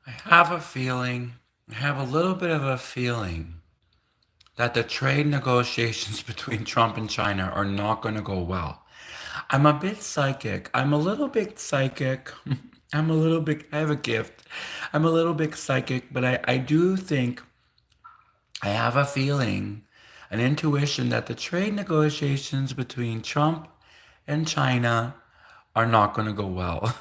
I have a feeling, I have a little bit of a feeling that the trade negotiations between Trump and China are not going to go well. I'm a bit psychic. I'm a little bit psychic. I'm a little bit, I have a gift. I'm a little bit psychic, but I do think, I have a feeling, an intuition that the trade negotiations between Trump and China are not going to go well.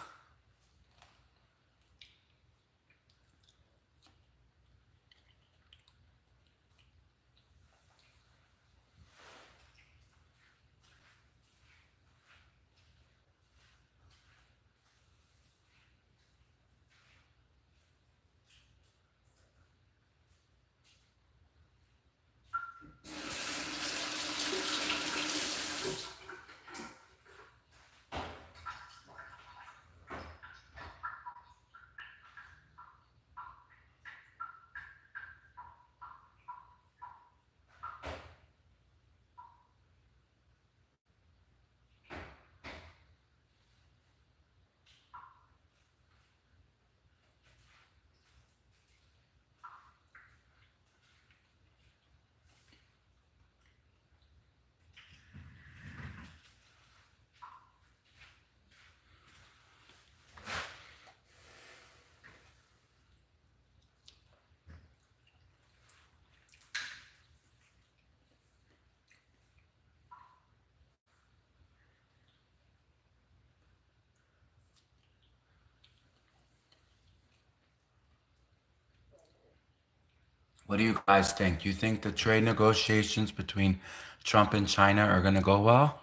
What do you guys think? You think the trade negotiations between Trump and China are going to go well?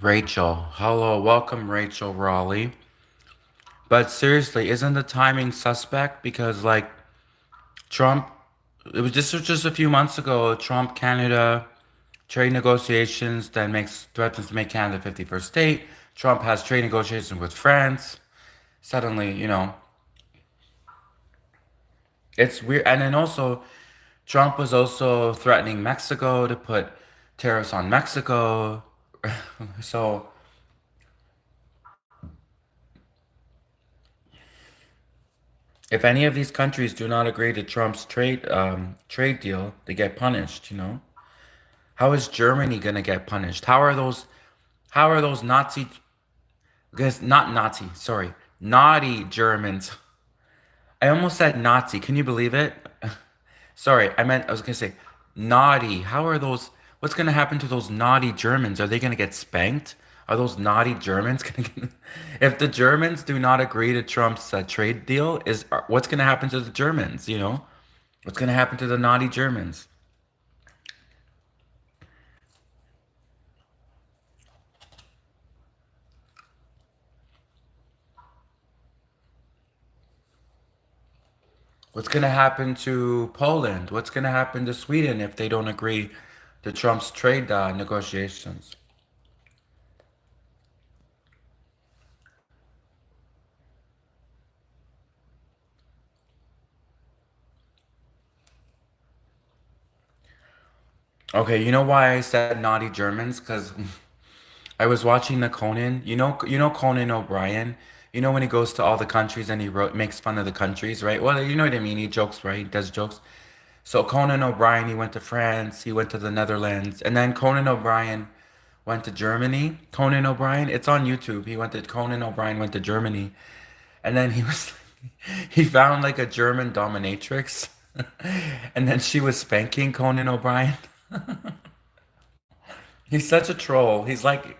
Rachel. Hello, welcome, Rachel Raleigh. But seriously, isn't the timing suspect? Because like Trump, it was just a few months ago. Trump Canada trade negotiations, then makes threatens to make Canada 51st state. Trump has trade negotiations with France. Suddenly, it's weird. And then also, Trump was also threatening Mexico to put tariffs on Mexico. So if any of these countries do not agree to Trump's trade deal, they get punished. How is Germany gonna get punished? How are those Nazi? Guess not Nazi. Sorry, naughty Germans. I almost said Nazi. Can you believe it? Sorry, I was gonna say naughty. How are those? What's gonna happen to those naughty Germans? Are they gonna get spanked? Are those naughty Germans gonna get? If the Germans do not agree to Trump's trade deal, what's gonna happen to the Germans? What's gonna happen to the naughty Germans? What's gonna happen to Poland? What's gonna happen to Sweden if they don't agree to Trump's trade negotiations? Okay, you know why I said naughty Germans? Because I was watching the Conan. You know Conan O'Brien. You know when he goes to all the countries and makes fun of the countries, right? Well, you know what I mean. He jokes, right? He does jokes. So Conan O'Brien, he went to France, he went to the Netherlands, and then Conan O'Brien went to Germany. Conan O'Brien, it's on YouTube. Conan O'Brien went to Germany, and then he found like a German dominatrix, and then she was spanking Conan O'Brien. He's such a troll. He's like,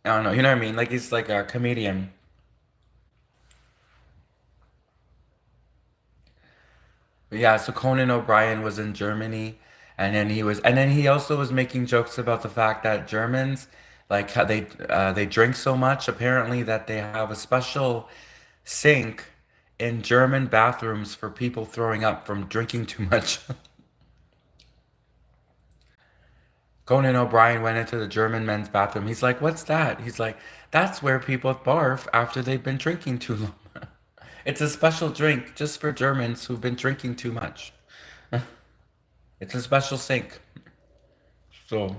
I don't know, you know what I mean? Like he's like a comedian. But yeah, so Conan O'Brien was in Germany, and then he also was making jokes about the fact that Germans, like how they drink so much, apparently that they have a special sink in German bathrooms for people throwing up from drinking too much. Conan O'Brien went into the German men's bathroom. He's like, "What's that?" He's like, "That's where people barf after they've been drinking too long." It's a special drink just for Germans who've been drinking too much. It's a special sink. So,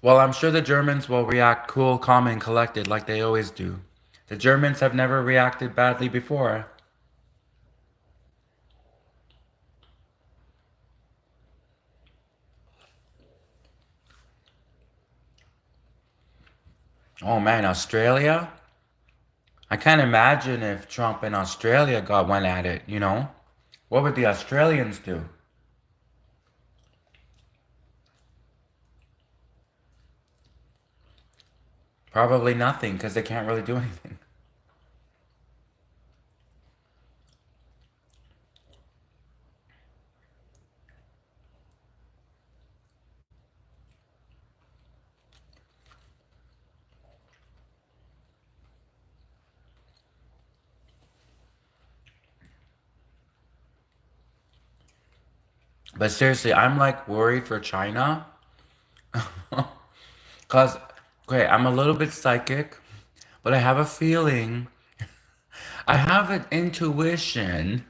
well, I'm sure the Germans will react cool, calm, and collected like they always do. The Germans have never reacted badly before. Oh man, Australia? I can't imagine if Trump and Australia went at it. What would the Australians do? Probably nothing because they can't really do anything. But seriously, I'm like worried for China because, okay, I'm a little bit psychic, but I have an intuition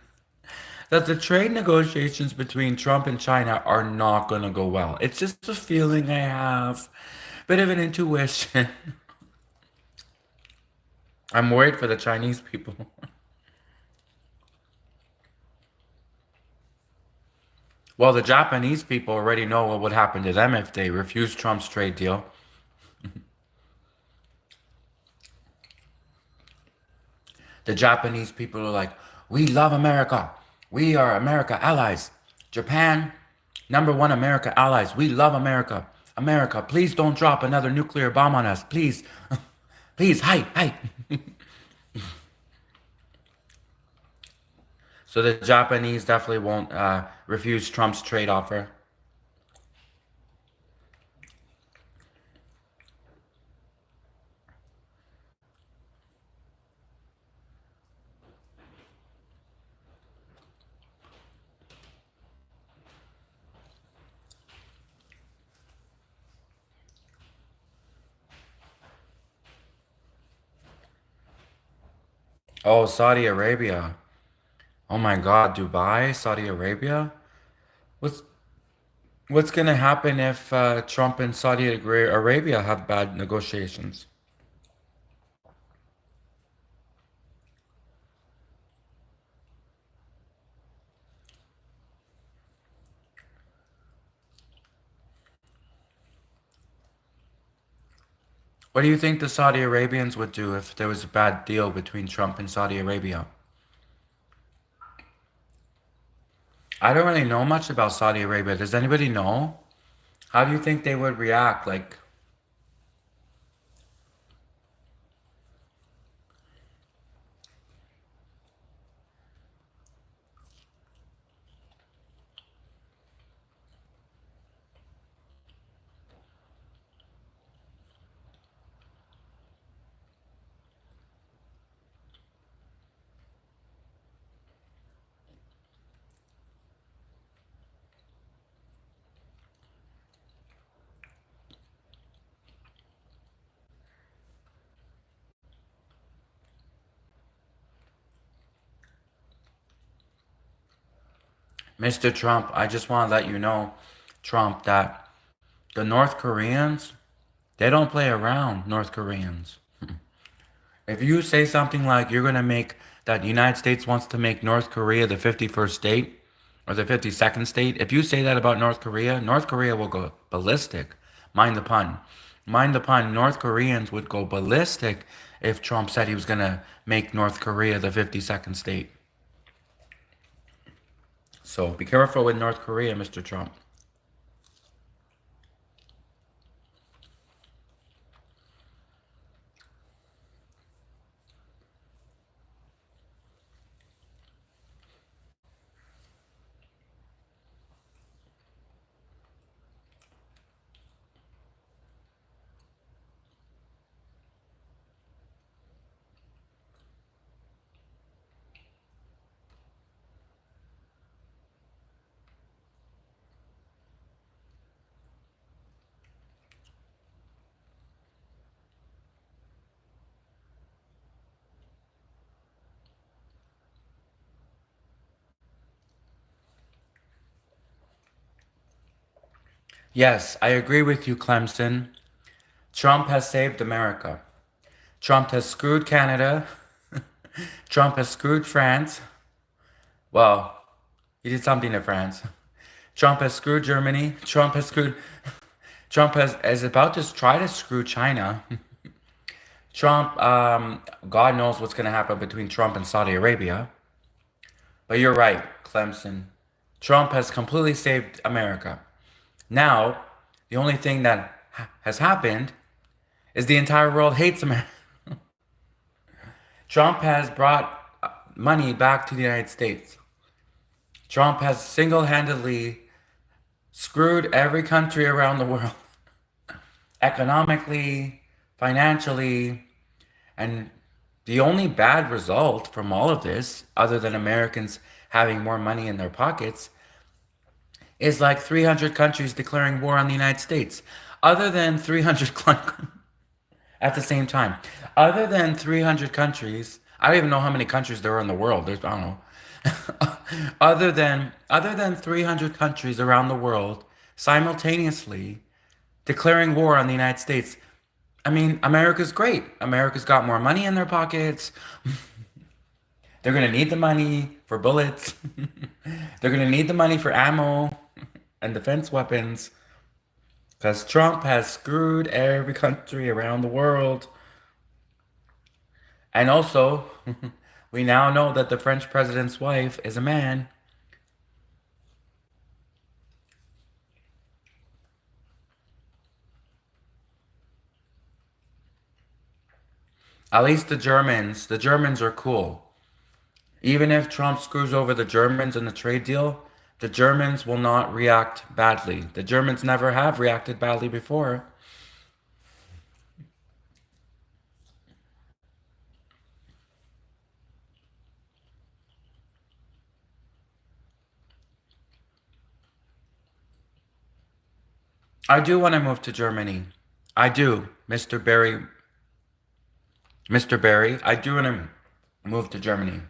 that the trade negotiations between Trump and China are not going to go well. It's just a feeling I have, bit of an intuition. I'm worried for the Chinese people. Well, the Japanese people already know what would happen to them if they refuse Trump's trade deal. The Japanese people are like, we love America. We are America allies. Japan, number one America allies. We love America. America, please don't drop another nuclear bomb on us. Please. Please, hi, hi. So the Japanese definitely won't refuse Trump's trade offer. Oh, Saudi Arabia. Oh my God, Dubai, Saudi Arabia. What's what's gonna happen if Trump and Saudi Arabia have bad negotiations? What do you think the Saudi Arabians would do if there was a bad deal between Trump and Saudi Arabia? I don't really know much about Saudi Arabia. Does anybody know? How do you think they would react? Like, Mr. Trump, I just want to let you know, Trump, that the North Koreans, they don't play around, North Koreans. If you say something like you're going to make that the United States wants to make North Korea the 51st state or the 52nd state, if you say that about North Korea will go ballistic. Mind the pun. Mind the pun, North Koreans would go ballistic if Trump said he was going to make North Korea the 52nd state. So be careful with North Korea, Mr. Trump. Yes, I agree with you, Clemson. Trump has saved America. Trump has screwed Canada. Trump has screwed France. Well, he did something to France. Trump has screwed Germany. Trump is about to try to screw China. Trump, God knows what's going to happen between Trump and Saudi Arabia. But you're right, Clemson. Trump has completely saved America. Now, the only thing that has happened is the entire world hates America. Trump has brought money back to the United States. Trump has single handedly screwed every country around the world economically, financially, and the only bad result from all of this, other than Americans having more money in their pockets, is like 300 countries declaring war on the United States. Other than 300 at the same time, other than 300 countries, I don't even know how many countries there are in the world. There's, I don't know. Other than 300 countries around the world simultaneously declaring war on the United States. I mean, America's great. America's got more money in their pockets. They're going to need the money for bullets. They're going to need the money for ammo and defense weapons because Trump has screwed every country around the world. And also, we now know that the French president's wife is a man. At least the Germans are cool. Even if Trump screws over the Germans in the trade deal, the Germans will not react badly. The Germans never have reacted badly before. I do want to move to Germany. I do, Mr. Barry. Mr. Barry, I do want to move to Germany.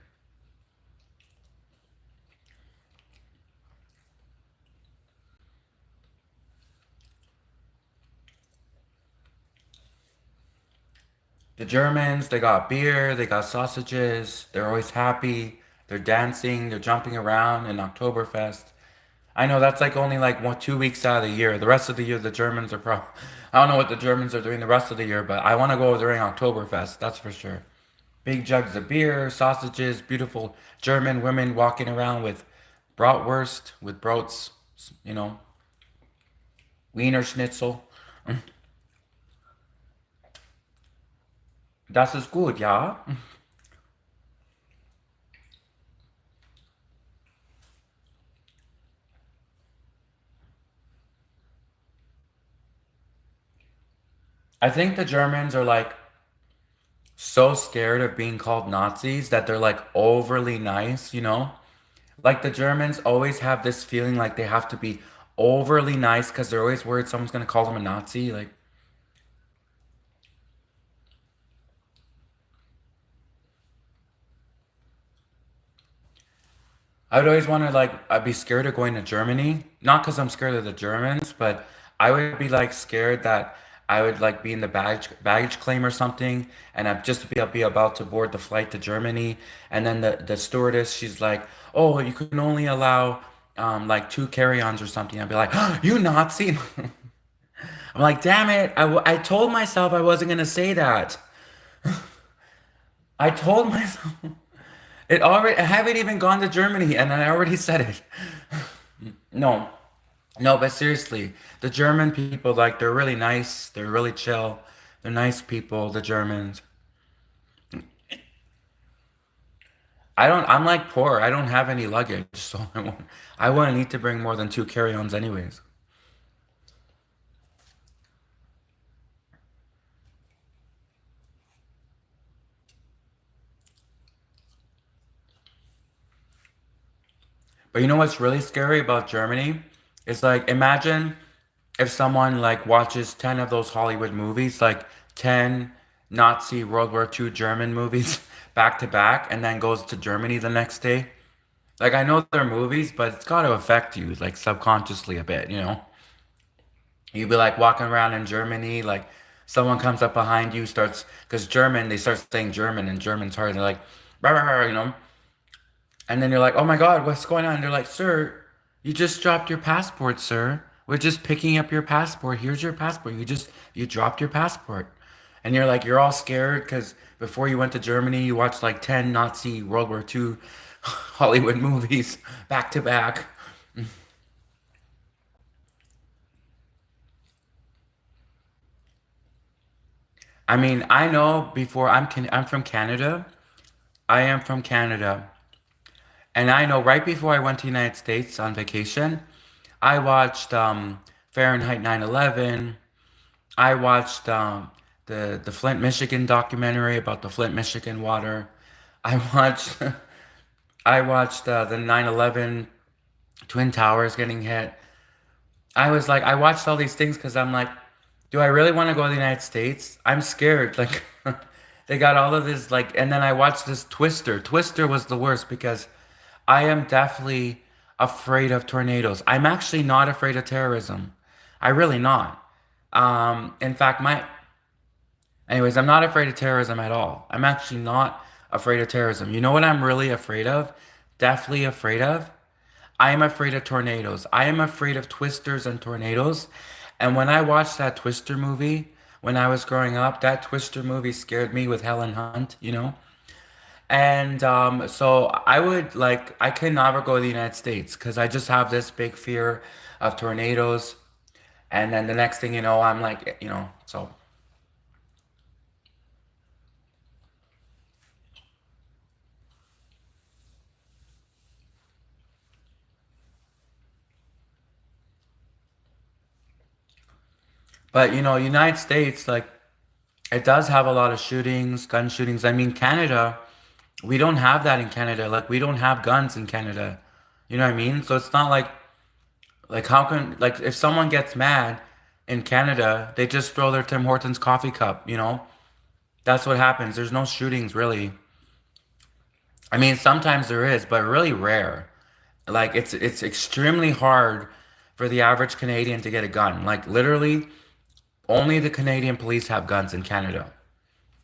The Germans, they got beer, they got sausages, they're always happy, they're dancing, they're jumping around in Oktoberfest. I know that's like only like 2 weeks out of the year. The rest of the year, the Germans are probably. I don't know what the Germans are doing the rest of the year, but I want to go during Oktoberfest, that's for sure. Big jugs of beer, sausages, beautiful German women walking around with bratwurst, with broats, you know, Wiener Schnitzel. Das ist gut, ja. I think the Germans are like so scared of being called Nazis that they're like overly nice, you know? Like the Germans always have this feeling like they have to be overly nice because they're always worried someone's gonna call them a Nazi. Like I would always want to like I'd be scared of going to Germany, not because I'm scared of the Germans, but I would be like scared that I would like be in the baggage claim or something, and I'd be about to board the flight to Germany, and then the stewardess she's like, oh, you can only allow like two carry-ons or something. I'd be like, oh, you Nazi! I'm like, damn it! I told myself I wasn't gonna say that. I told myself it already. I haven't even gone to Germany, and I already said it. No, no, but seriously, the German people, like, they're really nice. They're really chill. They're nice people, the Germans. I'm like poor. I don't have any luggage, so I won't need to bring more than two carry-ons anyways. But you know what's really scary about Germany? It's like, imagine if someone like watches 10 of those Hollywood movies, like 10 Nazi World War II German movies back to back, and then goes to Germany the next day. Like I know they're movies, but it's got to affect you like subconsciously a bit, you know? You'd be like walking around in Germany, like someone comes up behind you, starts because German, they start saying German and German's hard. They're like, "Rah, rah, rah," you know, and then you're like, oh my God, what's going on? And they're like, sir, you just dropped your passport, sir. We're just picking up your passport. Here's your passport. You dropped your passport. And you're like, you're all scared because before you went to Germany, you watched like 10 Nazi World War II Hollywood movies back to back. I mean, I know before I'm from Canada. I am from Canada. And I know right before I went to the United States on vacation, I watched Fahrenheit 9/11. I watched the Flint, Michigan documentary about the Flint, Michigan water. I watched I watched the 9/11 Twin Towers getting hit. I was like, I watched all these things because I'm like, do I really want to go to the United States? I'm scared. Like, they got all of this, like, and then I watched this Twister. Twister was the worst because I am definitely afraid of tornadoes. I'm actually not afraid of terrorism. I really not. In fact, anyways, I'm not afraid of terrorism at all. I'm actually not afraid of terrorism. You know what I'm really afraid of? Definitely afraid of? I am afraid of tornadoes. I am afraid of twisters and tornadoes. And when I watched that Twister movie when I was growing up, that Twister movie scared me with Helen Hunt, you know? And so I would like, I can never go to the United States because I just have this big fear of tornadoes. And then the next thing you know, I'm like, you know, so But United States, like, it does have a lot of shootings, gun shootings. I mean, Canada, we don't have that in Canada. Like, we don't have guns in Canada. You know what I mean? So it's not like how can like if someone gets mad in Canada, they just throw their Tim Hortons coffee cup, That's what happens. There's no shootings really. I mean, sometimes there is, but really rare. Like it's extremely hard for the average Canadian to get a gun. Like literally, only the Canadian police have guns in Canada.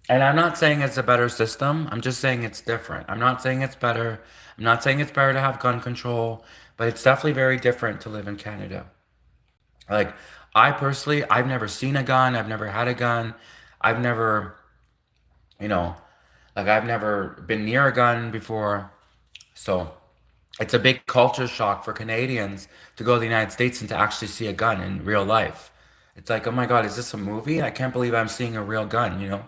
And I'm not saying it's a better system. I'm just saying it's different. I'm not saying it's better. I'm not saying it's better to have gun control, but it's definitely very different to live in Canada. Like I personally, I've never seen a gun. I've never had a gun. I've never, you know, I've never been near a gun before. So it's a big culture shock for Canadians to go to the United States and to actually see a gun in real life. It's like, oh my God, is this a movie? I can't believe I'm seeing a real gun.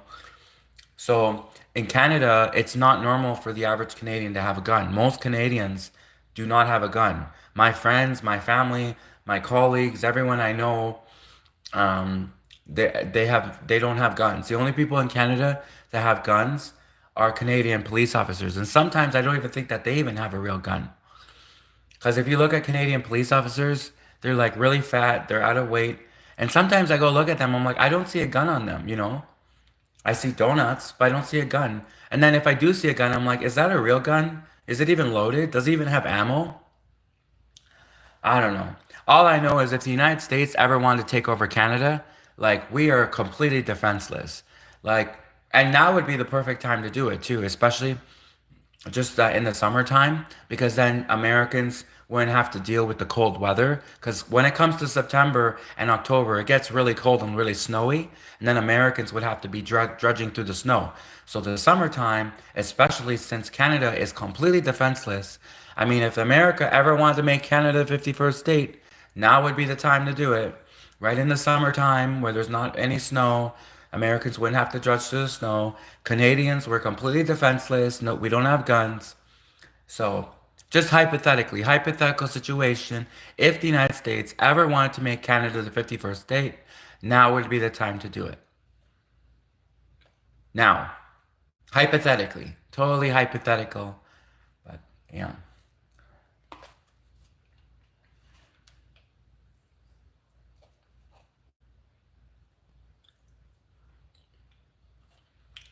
So in Canada, it's not normal for the average Canadian to have a gun. Most Canadians do not have a gun. My friends, my family, my colleagues, everyone I know, they don't have guns. The only people in Canada that have guns are Canadian police officers, and sometimes I don't even think that they even have a real gun. Because if you look at Canadian police officers, they're like really fat, they're out of weight, and sometimes I go look at them, I'm like, I don't see a gun on them. I see donuts, but I don't see a gun. And then if I do see a gun, I'm like, is that a real gun? Is it even loaded? Does it even have ammo? I don't know. All I know is if the United States ever wanted to take over Canada, like we are completely defenseless. Like, and now would be the perfect time to do it too, especially just in the summertime, because then Americans wouldn't have to deal with the cold weather. Because when it comes to September and October, it gets really cold and really snowy, and then Americans would have to be drudging through the snow. So the summertime, especially since Canada is completely defenseless, I mean, if America ever wanted to make Canada the 51st state, now would be the time to do it. Right in the summertime where there's not any snow, Americans wouldn't have to drudge through the snow. Canadians were completely defenseless. No, we don't have guns. So, just hypothetically, hypothetical situation, if the United States ever wanted to make Canada the 51st state, now would be the time to do it. Now, hypothetically, totally hypothetical, but yeah.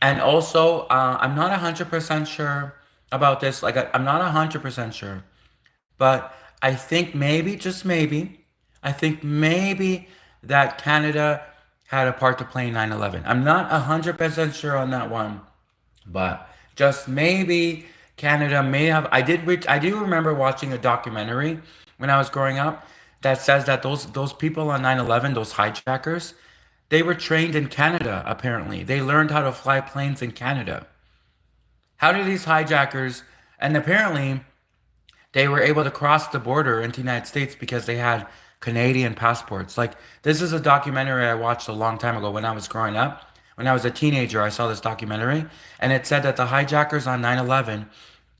And also, I'm not 100% sure about this. Like, I'm not 100% sure. But I think maybe, just maybe, I think maybe that Canada had a part to play in 9/11. I'm not 100% sure on that one, but just maybe Canada may have. I do remember watching a documentary when I was growing up that says that those people on 9/11, those hijackers, they were trained in Canada, apparently. They learned how to fly planes in Canada. How do these hijackers, and apparently they were able to cross the border into the United States because they had Canadian passports. Like this is a documentary I watched a long time ago when I was growing up. When I was a teenager, I saw this documentary and it said that the hijackers on 9/11,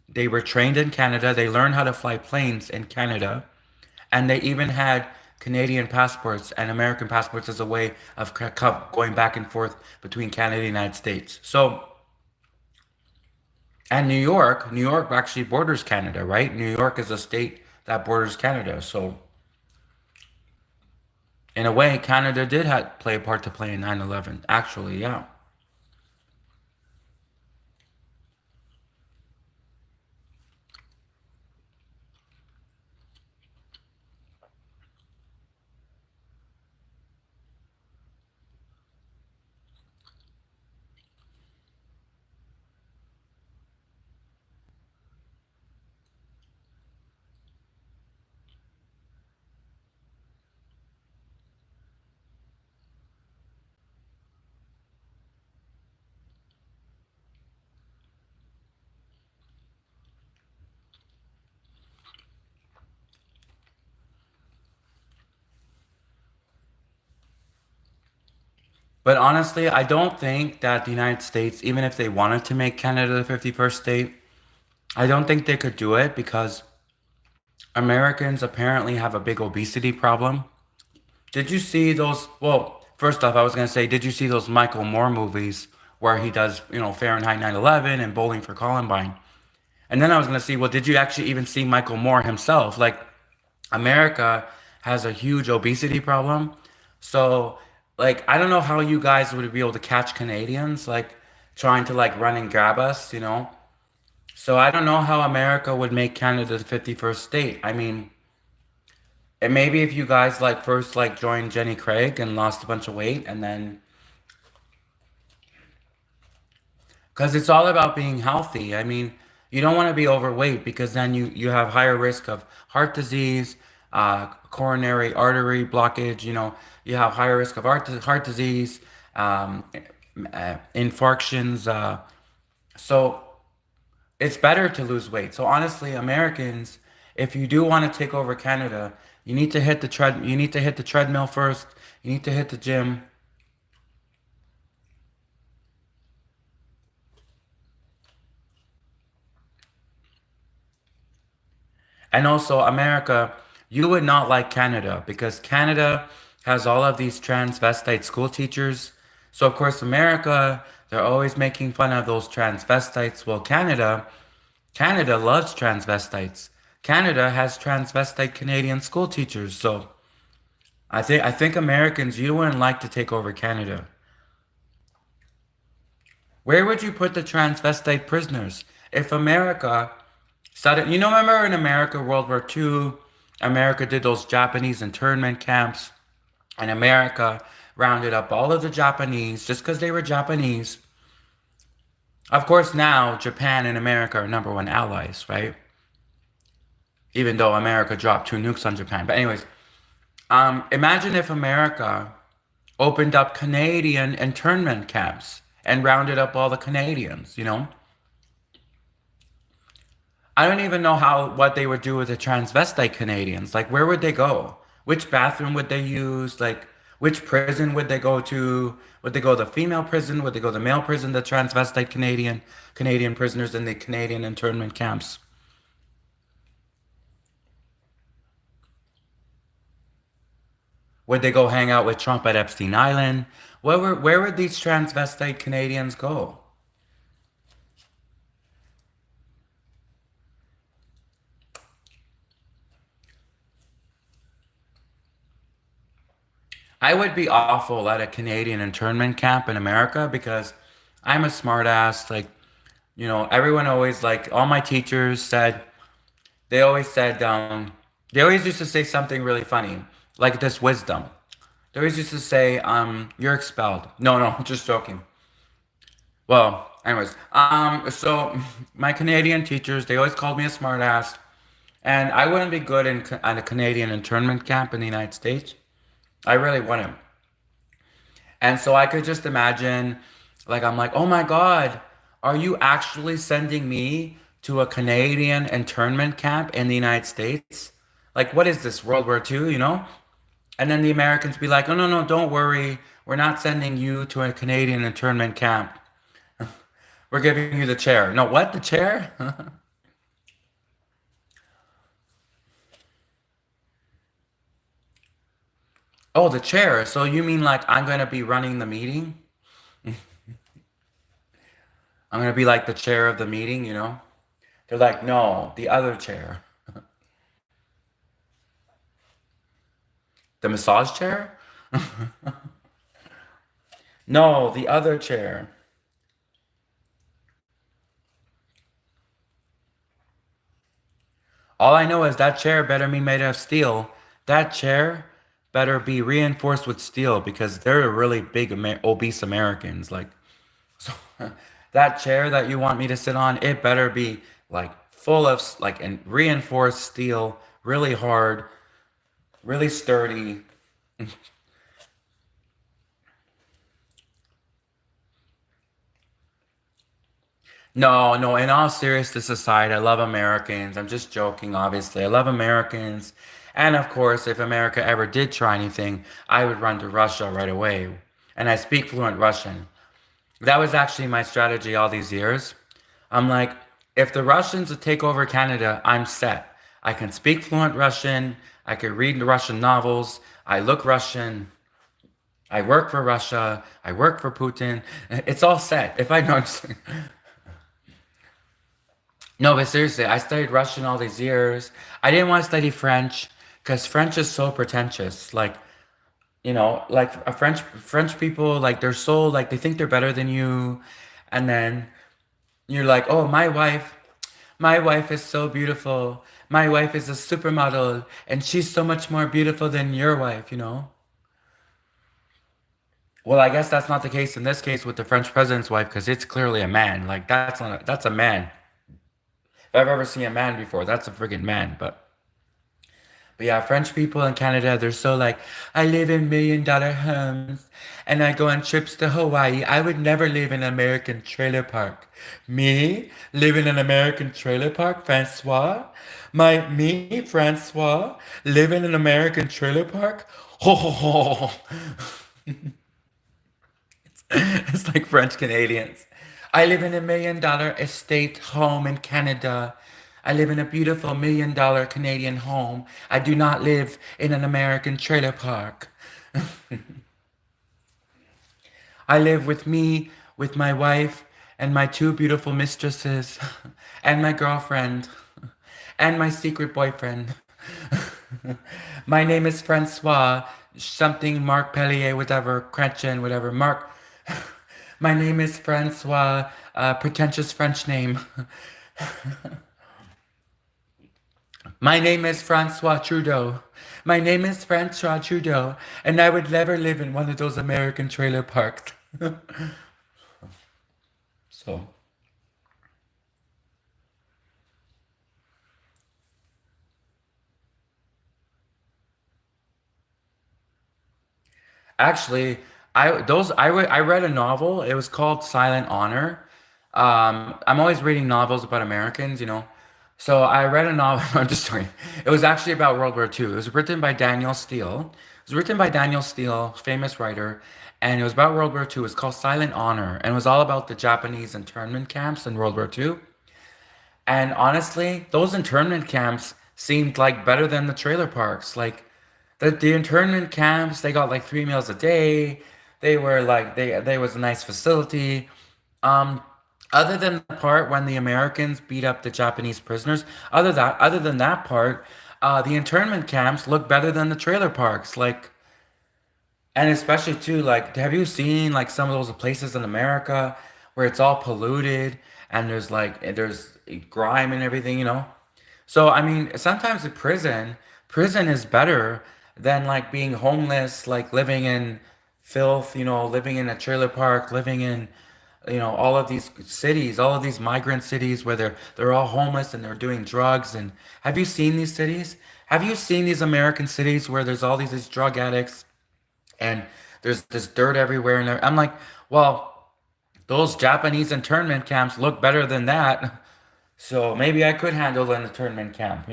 they were trained in Canada, they learned how to fly planes in Canada, and they even had Canadian passports and American passports as a way of going back and forth between Canada and the United States. So, and New York actually borders Canada, right? New York is a state that borders Canada. So, in a way, Canada did play a part to play in 9/11. Actually, yeah. But honestly, I don't think that the United States, even if they wanted to make Canada the 51st state, I don't think they could do it because Americans apparently have a big obesity problem. Did you see those? Well, first off, I was gonna say, did you see those Michael Moore movies where he does, Fahrenheit 9/11 and Bowling for Columbine? And then I was gonna see, well, did you actually even see Michael Moore himself? Like, America has a huge obesity problem. So, like, I don't know how you guys would be able to catch Canadians, like, trying to, like, run and grab us. So I don't know how America would make Canada the 51st state. I mean, and maybe if you guys, like, first, like, joined Jenny Craig and lost a bunch of weight, and then, because it's all about being healthy. I mean, you don't want to be overweight because then you have higher risk of heart disease, coronary artery blockage. You have higher risk of heart disease, um, infarctions. So it's better to lose weight. So honestly, Americans, if you do want to take over Canada, you need to hit the tread. You need to hit the treadmill first. You need to hit the gym. And also, America, you would not like Canada because Canada has all of these transvestite school teachers. So, of course, America, they're always making fun of those transvestites. Well, Canada loves transvestites. Canada has transvestite Canadian school teachers. So, I think Americans, you wouldn't like to take over Canada. Where would you put the transvestite prisoners? If America started, remember in America, World War II, America did those Japanese internment camps, and America rounded up all of the Japanese just because they were Japanese. Of course, now Japan and America are number one allies, right? Even though America dropped two nukes on Japan. But, anyways, imagine if America opened up Canadian internment camps and rounded up all the Canadians. I don't even know what they would do with the transvestite Canadians. Like, where would they go? Which bathroom would they use? Like, which prison would they go to? Would they go to the female prison? Would they go to the male prison? The transvestite Canadian prisoners in the Canadian internment camps. Would they go hang out with Trump at Epstein Island? Where would these transvestite Canadians go? I would be awful at a Canadian internment camp in America because I'm a smartass. Like, everyone always, like, all my teachers said, they always said, they always used to say something really funny, like this wisdom. They always used to say, you're expelled. No, no, just joking. Well, anyways, so my Canadian teachers, they always called me a smartass, and I wouldn't be good at a Canadian internment camp in the United States. I really wouldn't. And so I could just imagine, like, I'm like, oh my God, are you actually sending me to a Canadian internment camp in the United States? Like, what is this, World War II? And then the Americans be like, oh, no, no, don't worry. We're not sending you to a Canadian internment camp. We're giving you the chair. No, what? The chair? Oh, the chair. So you mean like I'm going to be running the meeting? I'm going to be like the chair of the meeting? They're like, no, the other chair. The massage chair? No, the other chair. All I know is that chair better be made of steel. That chair better be reinforced with steel because they're really big, obese Americans. Like, so that chair that you want me to sit on, it better be like full of like and reinforced steel, really hard, really sturdy. No, no, in all seriousness aside, I love Americans. I'm just joking, obviously. I love Americans. And of course, if America ever did try anything, I would run to Russia right away. And I speak fluent Russian. That was actually my strategy all these years. I'm like, if the Russians would take over Canada, I'm set. I can speak fluent Russian. I can read Russian novels. I look Russian. I work for Russia. I work for Putin. It's all set. If I know, no, but seriously, I studied Russian all these years. I didn't want to study French because French is so pretentious. Like, like a French people, like they're so like they think they're better than you, and then you're like, oh, my wife is so beautiful. My wife is a supermodel, and she's so much more beautiful than your wife. Well, I guess that's not the case in this case with the French president's wife because it's clearly a man. Like that's a man. If I've ever seen a man before, that's a friggin' man. But yeah, French people in Canada, they're so like, I live in million-dollar homes and I go on trips to Hawaii. I would never live in an American trailer park. Me live in an American trailer park, Francois? Francois, live in an American trailer park? Ho ho ho. It's like French Canadians. I live in a million-dollar estate home in Canada. I live in a beautiful million-dollar Canadian home. I do not live in an American trailer park. I live with my wife, and my two beautiful mistresses, and my girlfriend, and my secret boyfriend. My name is Francois, something Marc Pellier, whatever, Cretchen, whatever. My name is Francois, pretentious French name. My name is Francois Trudeau. My name is Francois Trudeau, and I would never live in one of those American trailer parks. So, actually, I read a novel. It was called Silent Honor. I'm always reading novels about Americans. So I read a novel. I'm just sorry. It was actually about World War II. It was written by Daniel Steele. It was written by Daniel Steele, famous writer, and it was about World War II. It was called Silent Honor, and it was all about the Japanese internment camps in World War II. And honestly, those internment camps seemed like better than the trailer parks. Like the internment camps, they got like 3 meals a day. They were like they was a nice facility. Um, other than the part when the Americans beat up the Japanese prisoners, other than that part, the internment camps look better than the trailer parks. Like, and especially too, like, have you seen like some of those places in America where it's all polluted and there's grime and everything? So I mean, sometimes the prison is better than like being homeless, like living in filth, living in a trailer park, living in all of these cities, all of these migrant cities where they're all homeless and they're doing drugs. And have you seen these cities? Have you seen these American cities where there's all these drug addicts and there's this dirt everywhere? And I'm like, well, those Japanese internment camps look better than that. So maybe I could handle an internment camp.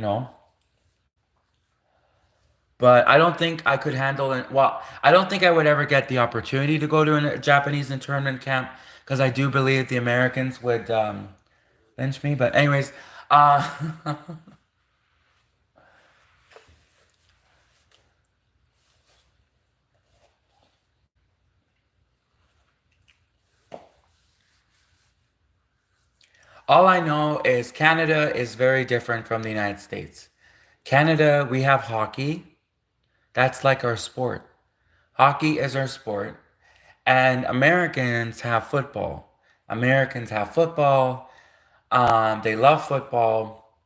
But I don't think I could handle it. Well, I don't think I would ever get the opportunity to go to a Japanese internment camp because I do believe the Americans would lynch me. But anyways, uh, all I know is Canada is very different from the United States. Canada, we have hockey. That's like our sport. Hockey is our sport. And Americans have football. Americans have football. They love football.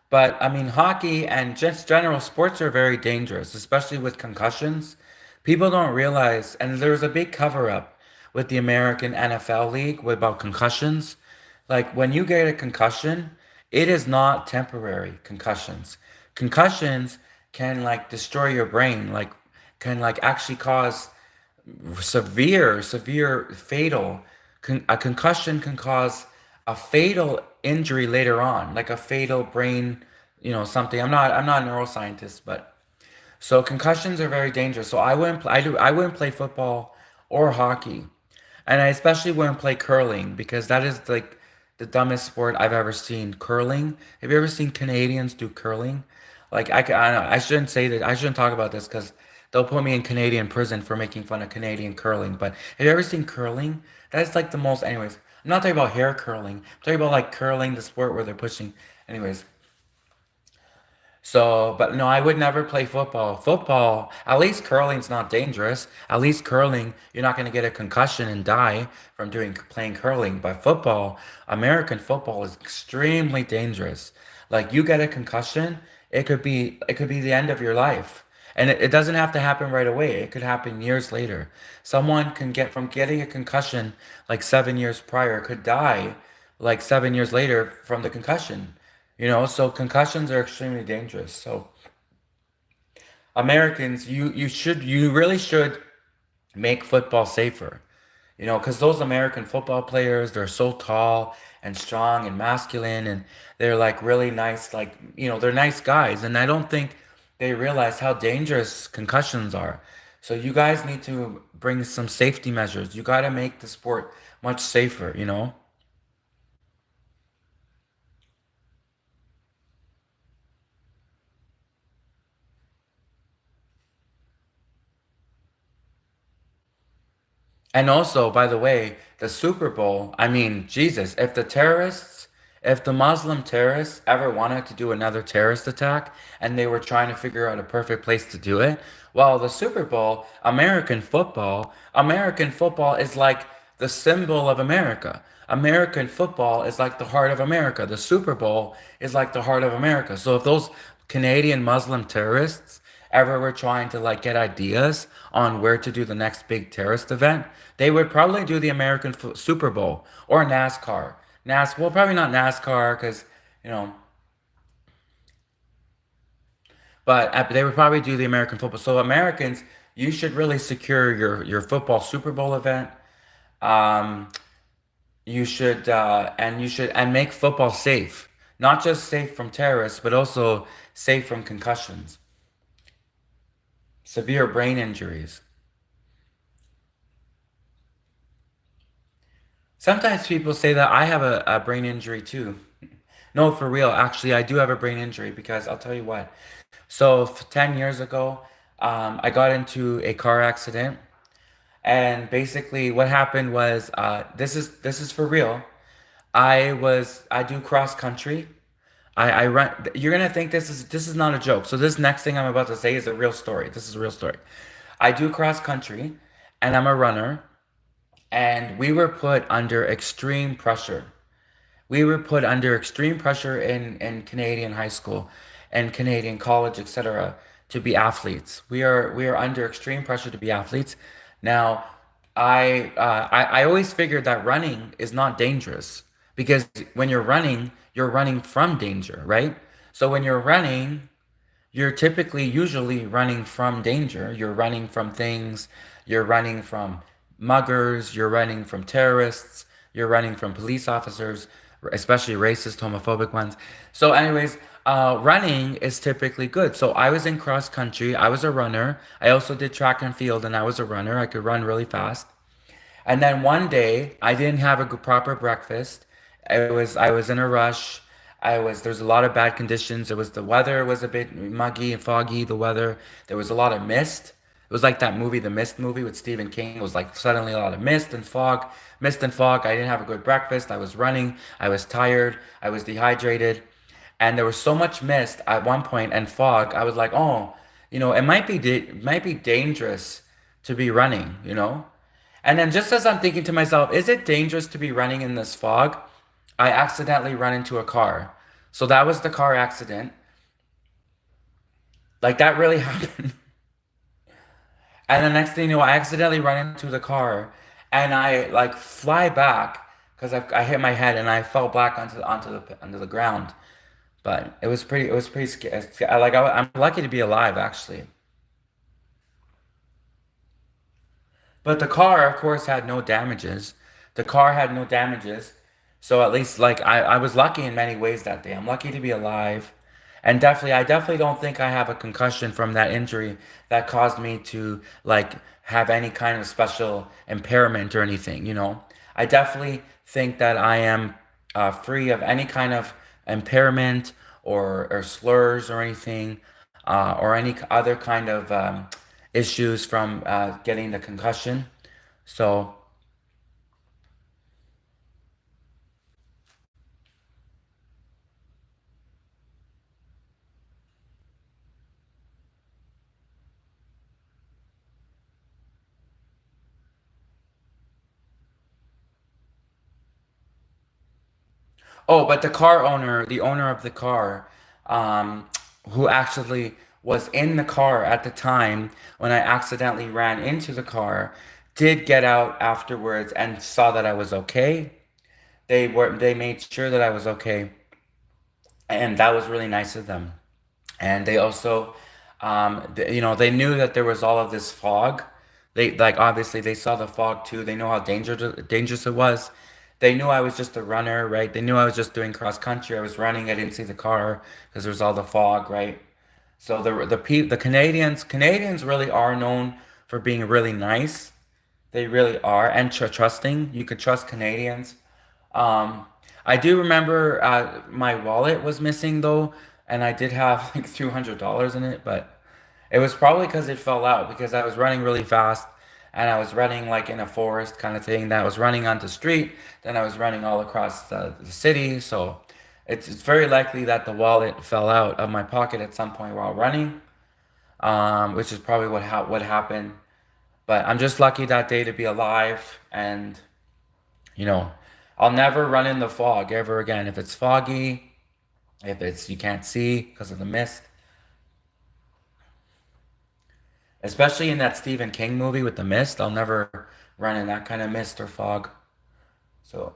But I mean, hockey and just general sports are very dangerous, especially with concussions. People don't realize, and there's a big cover up with the American NFL League about concussions. Like when you get a concussion, it is not temporary concussions. Concussions can like destroy your brain, like can like actually cause severe, fatal. A concussion can cause a fatal injury later on, like a fatal brain, something. I'm not a neuroscientist, but so concussions are very dangerous. So I wouldn't play football or hockey, and I especially wouldn't play curling because that is like the dumbest sport I've ever seen. Curling. Have you ever seen Canadians do curling? Like I don't know. I shouldn't say that. I shouldn't talk about this because they'll put me in Canadian prison for making fun of Canadian curling. But have you ever seen curling? That's like the most. Anyways, I'm not talking about hair curling. I'm talking about like curling, the sport where they're pushing. Anyways, so, but no, I would never play football. Football, at least curling's not dangerous. At least curling, you're not going to get a concussion and die from doing playing curling. But football, American football is extremely dangerous. Like you get a concussion, it could be the end of your life. And it doesn't have to happen right away. It could happen years later. Someone can get from getting a concussion like 7 years prior could die like 7 years later from the concussion. So concussions are extremely dangerous. So Americans, you really should make football safer. Because those American football players, they're so tall and strong and masculine, and they're like really nice, like, they're nice guys. And I don't think they realize how dangerous concussions are. So you guys need to bring some safety measures. You got to make the sport much safer. And also, by the way, the Super Bowl, I mean, Jesus, if the Muslim terrorists ever wanted to do another terrorist attack and they were trying to figure out a perfect place to do it, well, the Super Bowl, American football is like the symbol of America. American football is like the heart of America. The Super Bowl is like the heart of America. So if those Canadian Muslim terrorists ever were trying to like get ideas on where to do the next big terrorist event, they would probably do the American Super Bowl or NASCAR. Well, probably not NASCAR because you know, but they would probably do the American football. So Americans, you should really secure your football Super Bowl event. Um, and make football safe, not just safe from terrorists, but also safe from concussions, severe brain injuries. Sometimes people say that I have a brain injury too. No, for real. Actually, I do have a brain injury because I'll tell you what. So, 10 years ago, I got into a car accident. And basically, what happened was this is for real. I do cross country. I run. You're gonna think this is not a joke. So this next thing I'm about to say is a real story. This is a real story. I do cross country, and I'm a runner. And we were put under extreme pressure. We were put under extreme pressure in Canadian high school and Canadian college, etc., to be athletes. We are under extreme pressure to be athletes. Now, I always figured that running is not dangerous because when you're running from danger, right? So when you're running, you're typically usually running from danger. You're running from things. You're running from muggers. You're running from terrorists. You're running from police officers, especially racist, homophobic ones. So, anyways, running is typically good. So, I was in cross country. I was a runner. I also did track and field, and I was a runner. I could run really fast. And then one day, I didn't have a proper breakfast. I was in a rush. There's a lot of bad conditions. The weather was a bit muggy and foggy. The weather there was a lot of mist. It was like that movie, the Mist movie with Stephen King. It was like suddenly a lot of mist and fog, mist and fog. I didn't have a good breakfast. I was running. I was tired. I was dehydrated, and there was so much mist at one point and fog. I was like, oh, it might be dangerous to be running. And then just as I'm thinking to myself, is it dangerous to be running in this fog? I accidentally run into a car. So that was the car accident. Like that really happened. And the next thing you know, I accidentally run into the car and I like fly back because I hit my head and I fell back onto the ground. But it was pretty scary. I'm lucky to be alive actually. But the car, of course, had no damages. The car had no damages. So at least like I was lucky in many ways that day. I'm lucky to be alive. And I definitely don't think I have a concussion from that injury that caused me to like have any kind of special impairment or anything. I definitely think that I am free of any kind of impairment or slurs or anything or any other kind of issues from getting the concussion. So, oh, but the car owner, the owner of the car, um, who actually was in the car at the time when I accidentally ran into the car, did get out afterwards and saw that I was okay. They made sure that I was okay, and that was really nice of them. And they also, they knew that there was all of this fog. They like obviously they saw the fog too. They know how dangerous it was. They knew I was just a runner, right? They knew I was just doing cross country. I was running. I didn't see the car because there was all the fog, right? So the Canadians really are known for being really nice. They really are, and trusting. You could trust Canadians. Um, I do remember my wallet was missing though, and I did have like $200 in it, but it was probably because it fell out because I was running really fast and I was running like in a forest kind of thing. That I was running onto the street, then I was running all across the city. So it's very likely that the wallet fell out of my pocket at some point while running, which is probably what happened. But I'm just lucky that day to be alive and you know, I'll never run in the fog ever again. If it's foggy, if it's you can't see because of the mist, especially in that Stephen King movie with the mist, I'll never run in that kind of mist or fog. So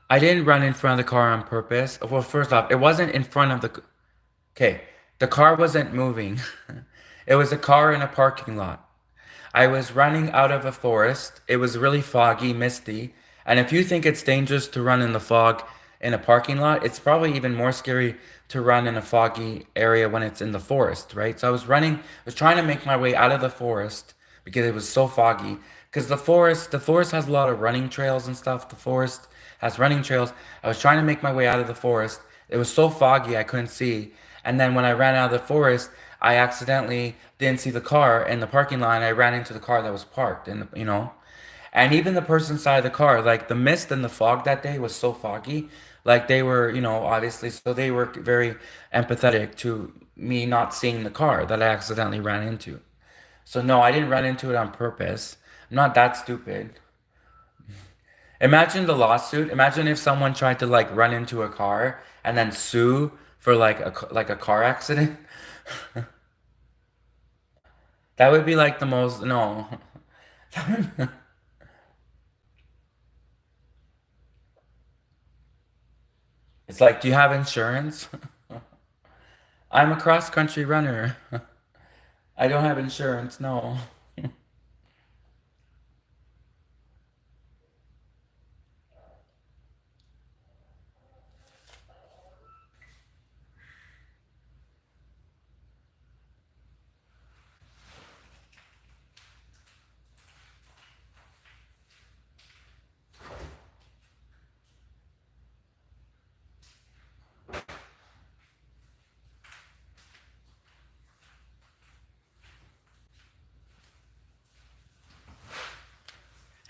I didn't run in front of the car on purpose. Well, first off, it wasn't in front of the. Okay, the car wasn't moving. It was a car in a parking lot. I was running out of a forest. It was really foggy, misty. And if you think it's dangerous to run in the fog in a parking lot, it's probably even more scary to run in a foggy area when it's in the forest, right? So I was trying to make my way out of the forest because it was so foggy. Because the forest has a lot of running trails and stuff. The forest has running trails. I was trying to make my way out of the forest. It was so foggy I couldn't see. And then when I ran out of the forest, I accidentally didn't see the car in the parking lot. And I ran into the car that was parked, and even the person inside the car, like the mist and the fog that day was so foggy. Like they were, obviously, so they were very empathetic to me not seeing the car that I accidentally ran into. So no, I didn't run into it on purpose. I'm not that stupid. Imagine the lawsuit. Imagine if someone tried to like run into a car and then sue for like a car accident. That would be like the most no. It's like, do you have insurance? I'm a cross country runner. I don't have insurance, no.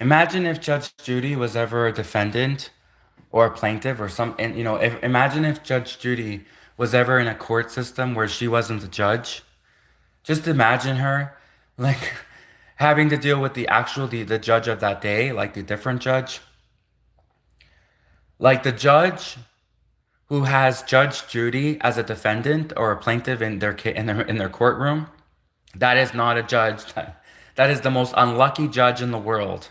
Imagine if Judge Judy was ever a defendant or a plaintiff or some, and imagine if Judge Judy was ever in a court system where she wasn't the judge. Just imagine her, like, having to deal with the judge of that day, like the different judge. Like the judge who has Judge Judy as a defendant or a plaintiff in their courtroom, that is not a judge. That is the most unlucky judge in the world.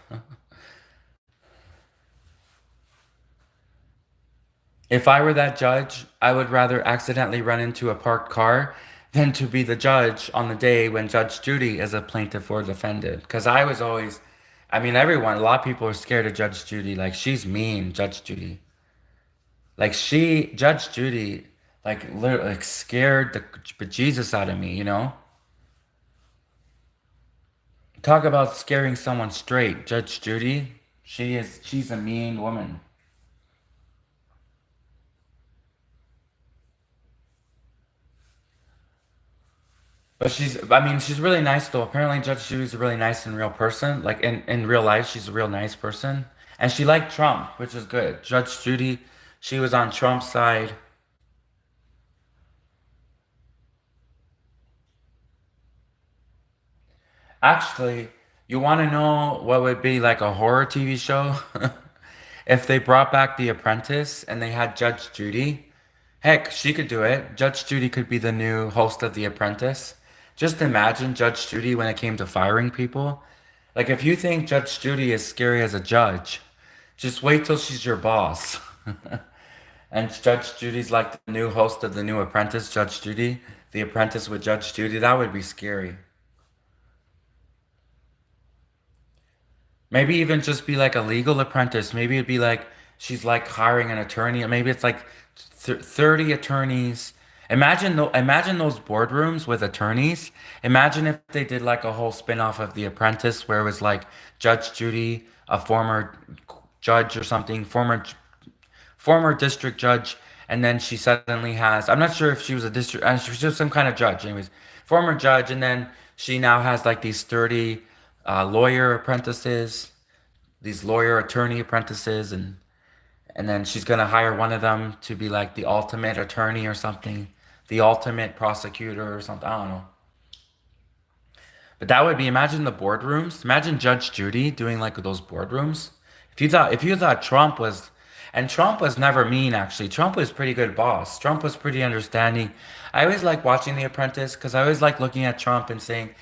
If I were that judge, I would rather accidentally run into a parked car than to be the judge on the day when Judge Judy is a plaintiff or defendant. Because I mean, a lot of people are scared of Judge Judy. Like, she's mean, Judge Judy. Judge Judy, like literally like scared the bejesus out of me, you know? Talk about scaring someone straight. Judge Judy, she's a mean woman. But I mean, she's really nice though. Apparently Judge Judy's a really nice and real person. Like in real life, she's a real nice person. And she liked Trump, which is good. Judge Judy, she was on Trump's side. Actually, you want to know what would be like a horror TV show? If they brought back The Apprentice and they had Judge Judy, heck, she could do it. Judge Judy could be the new host of The Apprentice. Just imagine Judge Judy when it came to firing people. Like, if you think Judge Judy is scary as a judge, just wait till she's your boss. And Judge Judy's like the new host of The New Apprentice, Judge Judy. The Apprentice with Judge Judy. That would be scary. Maybe even just be like a legal apprentice. Maybe it'd be like she's like hiring an attorney. Maybe it's like 30 attorneys. Imagine those boardrooms with attorneys. Imagine if they did like a whole spin-off of The Apprentice where it was like Judge Judy, a former judge or something, former district judge, and then she suddenly has, I'm not sure if she was a district, she was just some kind of judge, anyways, former judge, and then she now has like these 30 lawyer apprentices, these lawyer attorney apprentices, and then she's gonna hire one of them to be like the ultimate attorney or something, the ultimate prosecutor or something. I don't know. But that would be, imagine the boardrooms. Imagine Judge Judy doing like those boardrooms. If you thought Trump was, and Trump was never mean actually. Trump was pretty good boss. Trump was pretty understanding. I always like watching The Apprentice because I always like looking at Trump and saying,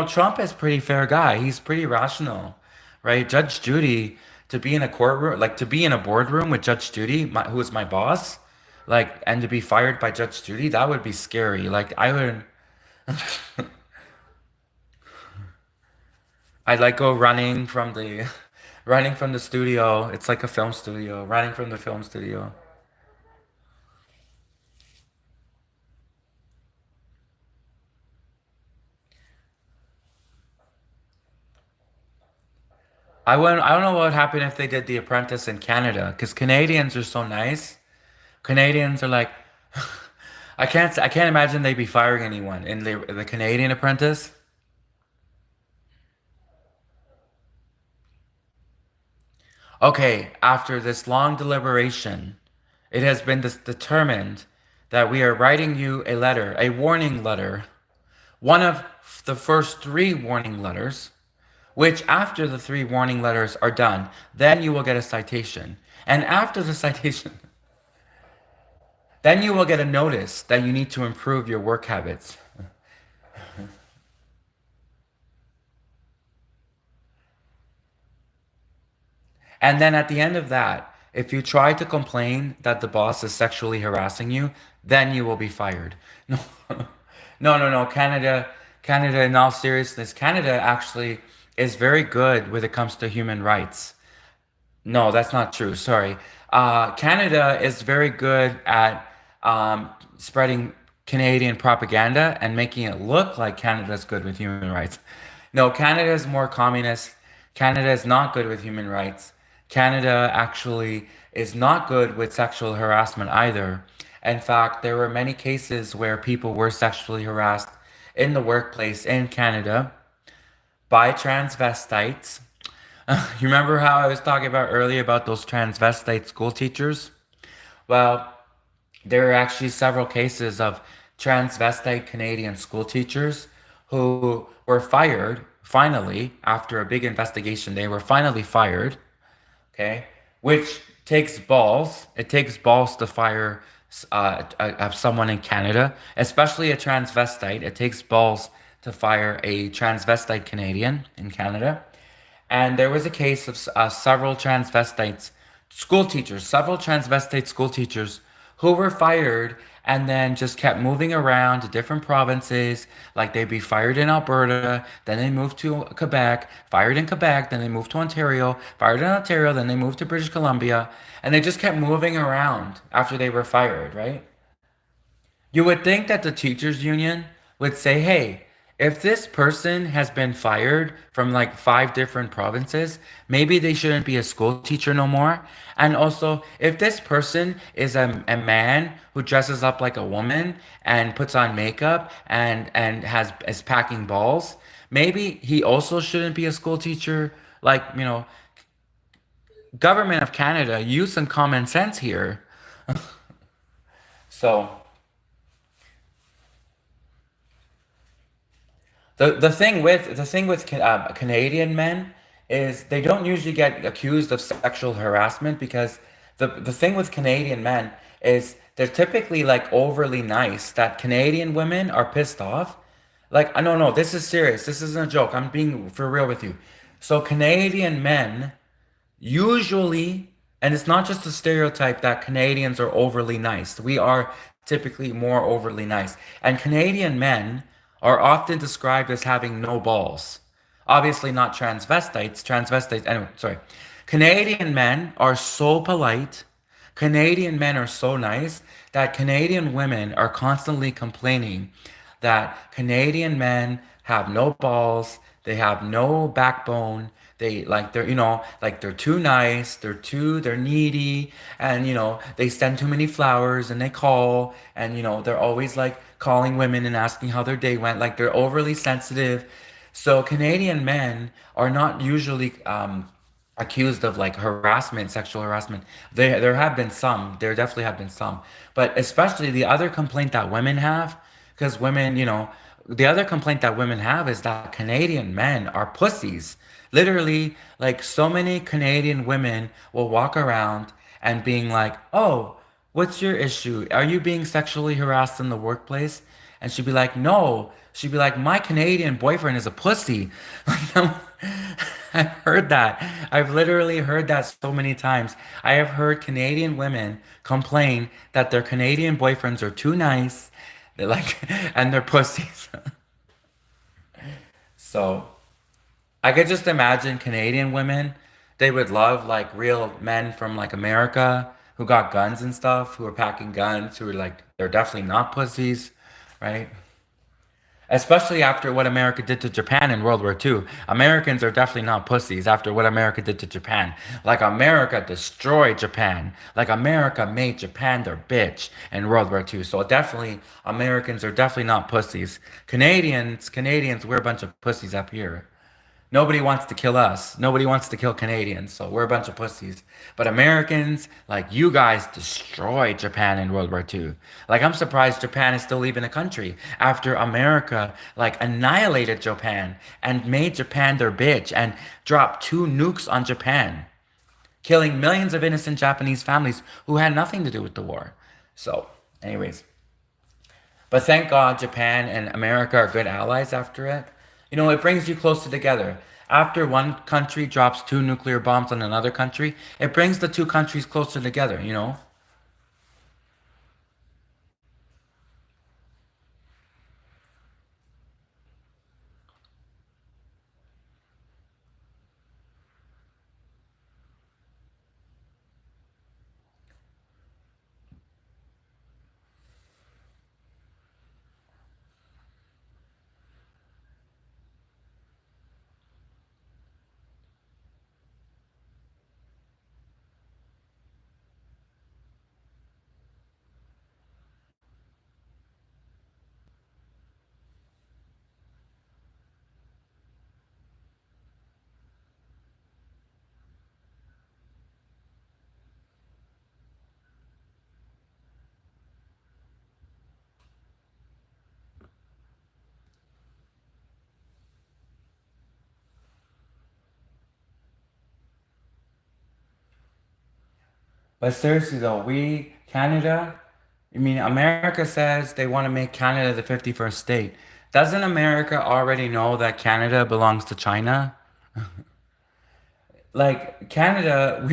Trump is pretty fair guy. He's pretty rational, right? Judge Judy, to be in a courtroom, like to be in a boardroom with Judge Judy, who is my boss, like, and to be fired by Judge Judy, that would be scary. Like I would. I'd like go running from the running from the studio. It's like a film studio, running from the film studio. I don't know what would happen if they did The Apprentice in Canada, because Canadians are so nice. Canadians are like, I can't imagine they'd be firing anyone in the Canadian Apprentice. Okay, after this long deliberation, it has been determined that we are writing you a letter, a warning letter, one of the first three warning letters, which after the three warning letters are done, then you will get a citation. And after the citation, then you will get a notice that you need to improve your work habits. And then at the end of that, if you try to complain that the boss is sexually harassing you, then you will be fired. No, no. Canada, in all seriousness, Canada actually is very good when it comes to human rights. No, that's not true. Sorry. Canada is very good at spreading Canadian propaganda and making it look like Canada is good with human rights. No, Canada is more communist. Canada is not good with human rights. Canada actually is not good with sexual harassment either. In fact, there were many cases where people were sexually harassed in the workplace in Canada by transvestites. You remember how I was talking about earlier about those transvestite school teachers? Well, there are actually several cases of transvestite Canadian school teachers who were fired finally after a big investigation. They were finally fired, okay? Which takes balls. It takes balls to fire someone in Canada, especially a transvestite. It takes balls to fire a transvestite Canadian in Canada. And there was a case of several transvestites, several transvestite school teachers who were fired and then just kept moving around to different provinces. Like they'd be fired in Alberta, then they moved to Quebec, fired in Quebec, then they moved to Ontario, fired in Ontario, then they moved to British Columbia, and they just kept moving around after they were fired, right? You would think that the teachers union would say, hey, if this person has been fired from like five different provinces, maybe they shouldn't be a school teacher no more. And also, if this person is a man who dresses up like a woman and puts on makeup and has is packing balls, maybe he also shouldn't be a school teacher. Like, government of Canada, use some common sense here. So the thing with Canadian men is they don't usually get accused of sexual harassment because the thing with Canadian men is they're typically like overly nice. That Canadian women are pissed off. Like, no, no, this is serious. This isn't a joke. I'm being for real with you. So Canadian men usually, and it's not just a stereotype that Canadians are overly nice. We are typically more overly nice. And Canadian men are often described as having no balls. Obviously, not transvestites. Transvestites, anyway, sorry. Canadian men are so polite. Canadian men are so nice that Canadian women are constantly complaining that Canadian men have no balls, they have no backbone, they like they're too nice, they're needy, and they send too many flowers and they call and they're always like calling women and asking how their day went, like they're overly sensitive. So Canadian men are not usually accused of like harassment, sexual harassment. There have been some. There definitely have been some. But especially the other complaint that women have, because women, the other complaint that women have is that Canadian men are pussies. Literally, like so many Canadian women will walk around and being like, "Oh, what's your issue? Are you being sexually harassed in the workplace?" And she'd be like, "No." She'd be like, "My Canadian boyfriend is a pussy." I've heard that. I've literally heard that so many times. I have heard Canadian women complain that their Canadian boyfriends are too nice, they're like, and they're pussies. So I could just imagine Canadian women, they would love like real men from like America who got guns and stuff, who are packing guns, who are like, they're definitely not pussies, right? Especially after what America did to Japan in World War II. Americans are definitely not pussies after what America did to Japan. Like America destroyed Japan. Like America made Japan their bitch in World War II. So definitely Americans are definitely not pussies. Canadians, we're a bunch of pussies up here. Nobody wants to kill us. Nobody wants to kill Canadians, so we're a bunch of pussies. But Americans, like you guys destroyed Japan in World War II. Like I'm surprised Japan is still even a country after America like annihilated Japan and made Japan their bitch and dropped two nukes on Japan, killing millions of innocent Japanese families who had nothing to do with the war. So, anyways, but thank God Japan and America are good allies after it. It brings you closer together. After one country drops two nuclear bombs on another country, it brings the two countries closer together. But seriously though, Canada, I mean, America says they want to make Canada the 51st state. Doesn't America already know that Canada belongs to China? Like Canada,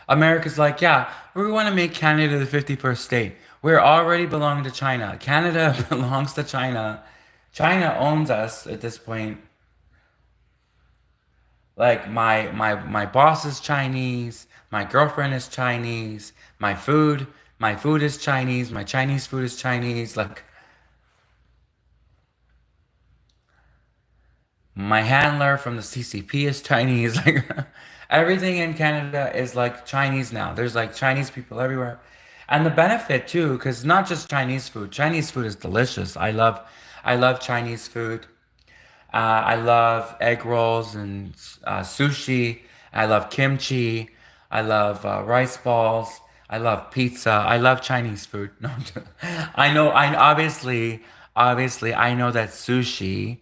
America's like, yeah, we want to make Canada the 51st state. We're already belonging to China. Canada belongs to China. China owns us at this point. Like my boss is Chinese, my girlfriend is Chinese, my food My food is Chinese. My Chinese food is Chinese. Like my handler from the CCP is Chinese. Like everything in Canada is like Chinese now. There's like Chinese people everywhere. And the benefit too, because not just Chinese food. Chinese food is delicious. I love Chinese food. I love egg rolls and sushi. I love kimchi. I love rice balls. I love pizza. I love Chinese food. No, I know. I obviously, I know that sushi.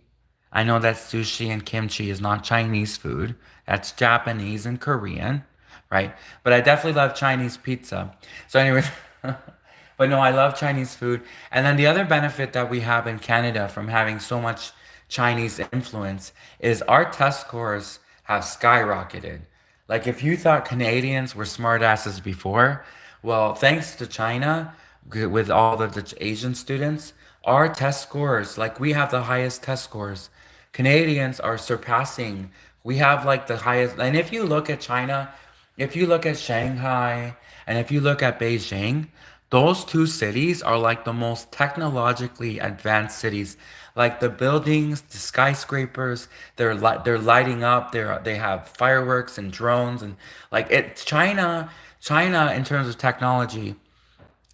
I know that sushi and kimchi is not Chinese food. That's Japanese and Korean, right? But I definitely love Chinese pizza. So, anyway, but no, I love Chinese food. And then the other benefit that we have in Canada from having so much Chinese influence is our test scores have skyrocketed. Like if you thought Canadians were smartasses before, well, thanks to China, with all of the Asian students, our test scores, like we have the highest test scores. Canadians are surpassing. We have like the highest. And if you look at China, if you look at Shanghai, and if you look at Beijing, those two cities are like the most technologically advanced cities. Like the buildings, the skyscrapers, they're lighting up. They have fireworks and drones and like it. China in terms of technology,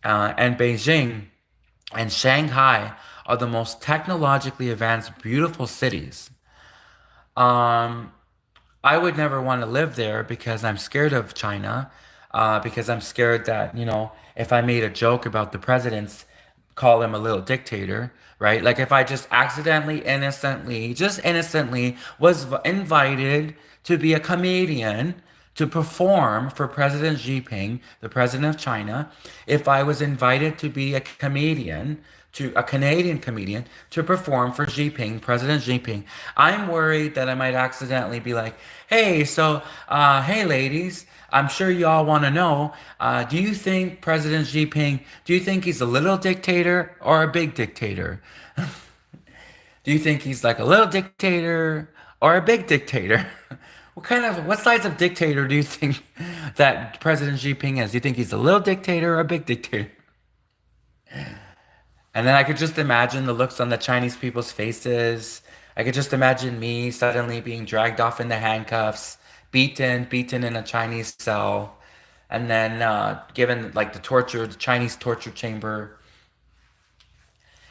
and Beijing and Shanghai are the most technologically advanced, beautiful cities. Um, I would never want to live there because I'm scared of China, because I'm scared that, if I made a joke about the presidents, call him a little dictator, right? Like if I just accidentally, innocently, just innocently was invited to be a comedian to perform for President Xi Jinping, the president of China, if I was invited to be a comedian, to a Canadian comedian, to perform for Xi Jinping, President Xi Jinping, I'm worried that I might accidentally be like, hey, so, hey, ladies, I'm sure you all want to know, do you think President Xi Jinping, do you think he's a little dictator or a big dictator? Do you think he's like a little dictator or a big dictator? What size of dictator do you think that President Xi Jinping is? Do you think he's a little dictator or a big dictator? And then I could just imagine the looks on the Chinese people's faces. I could just imagine me suddenly being dragged off in the handcuffs, beaten in a Chinese cell, and then given like the Chinese torture chamber.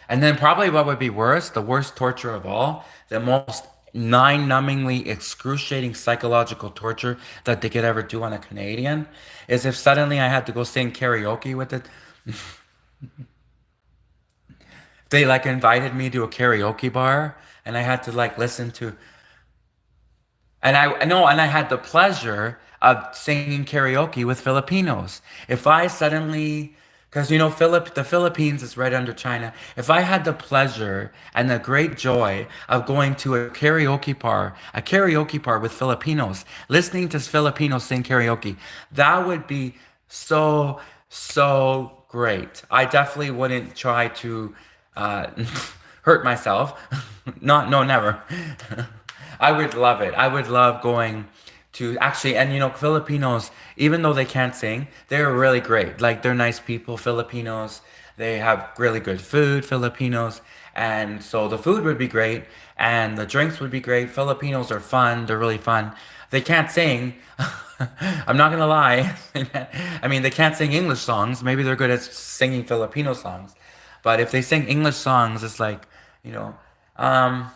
And then probably what would be worse, the worst torture of all, the most mind-numbingly excruciating psychological torture that they could ever do on a Canadian, is if suddenly I had to go sing karaoke with it. They like invited me to a karaoke bar and I had to like listen to and I know and I had the pleasure of singing karaoke with Filipinos. If I suddenly because the Philippines is right under China. If I had the pleasure and the great joy of going to a karaoke bar with Filipinos, listening to Filipinos sing karaoke, that would be so so great. I definitely wouldn't try to uh, hurt myself. Not, no, never. I would love it. I would love going to actually, and Filipinos, even though they can't sing, they're really great. Like they're nice people, Filipinos. They have really good food, Filipinos. And so the food would be great and the drinks would be great. Filipinos are fun. They're really fun. They can't sing. I'm not gonna lie. I mean, they can't sing English songs. Maybe they're good at singing Filipino songs. But if they sing English songs, it's like, you know, um,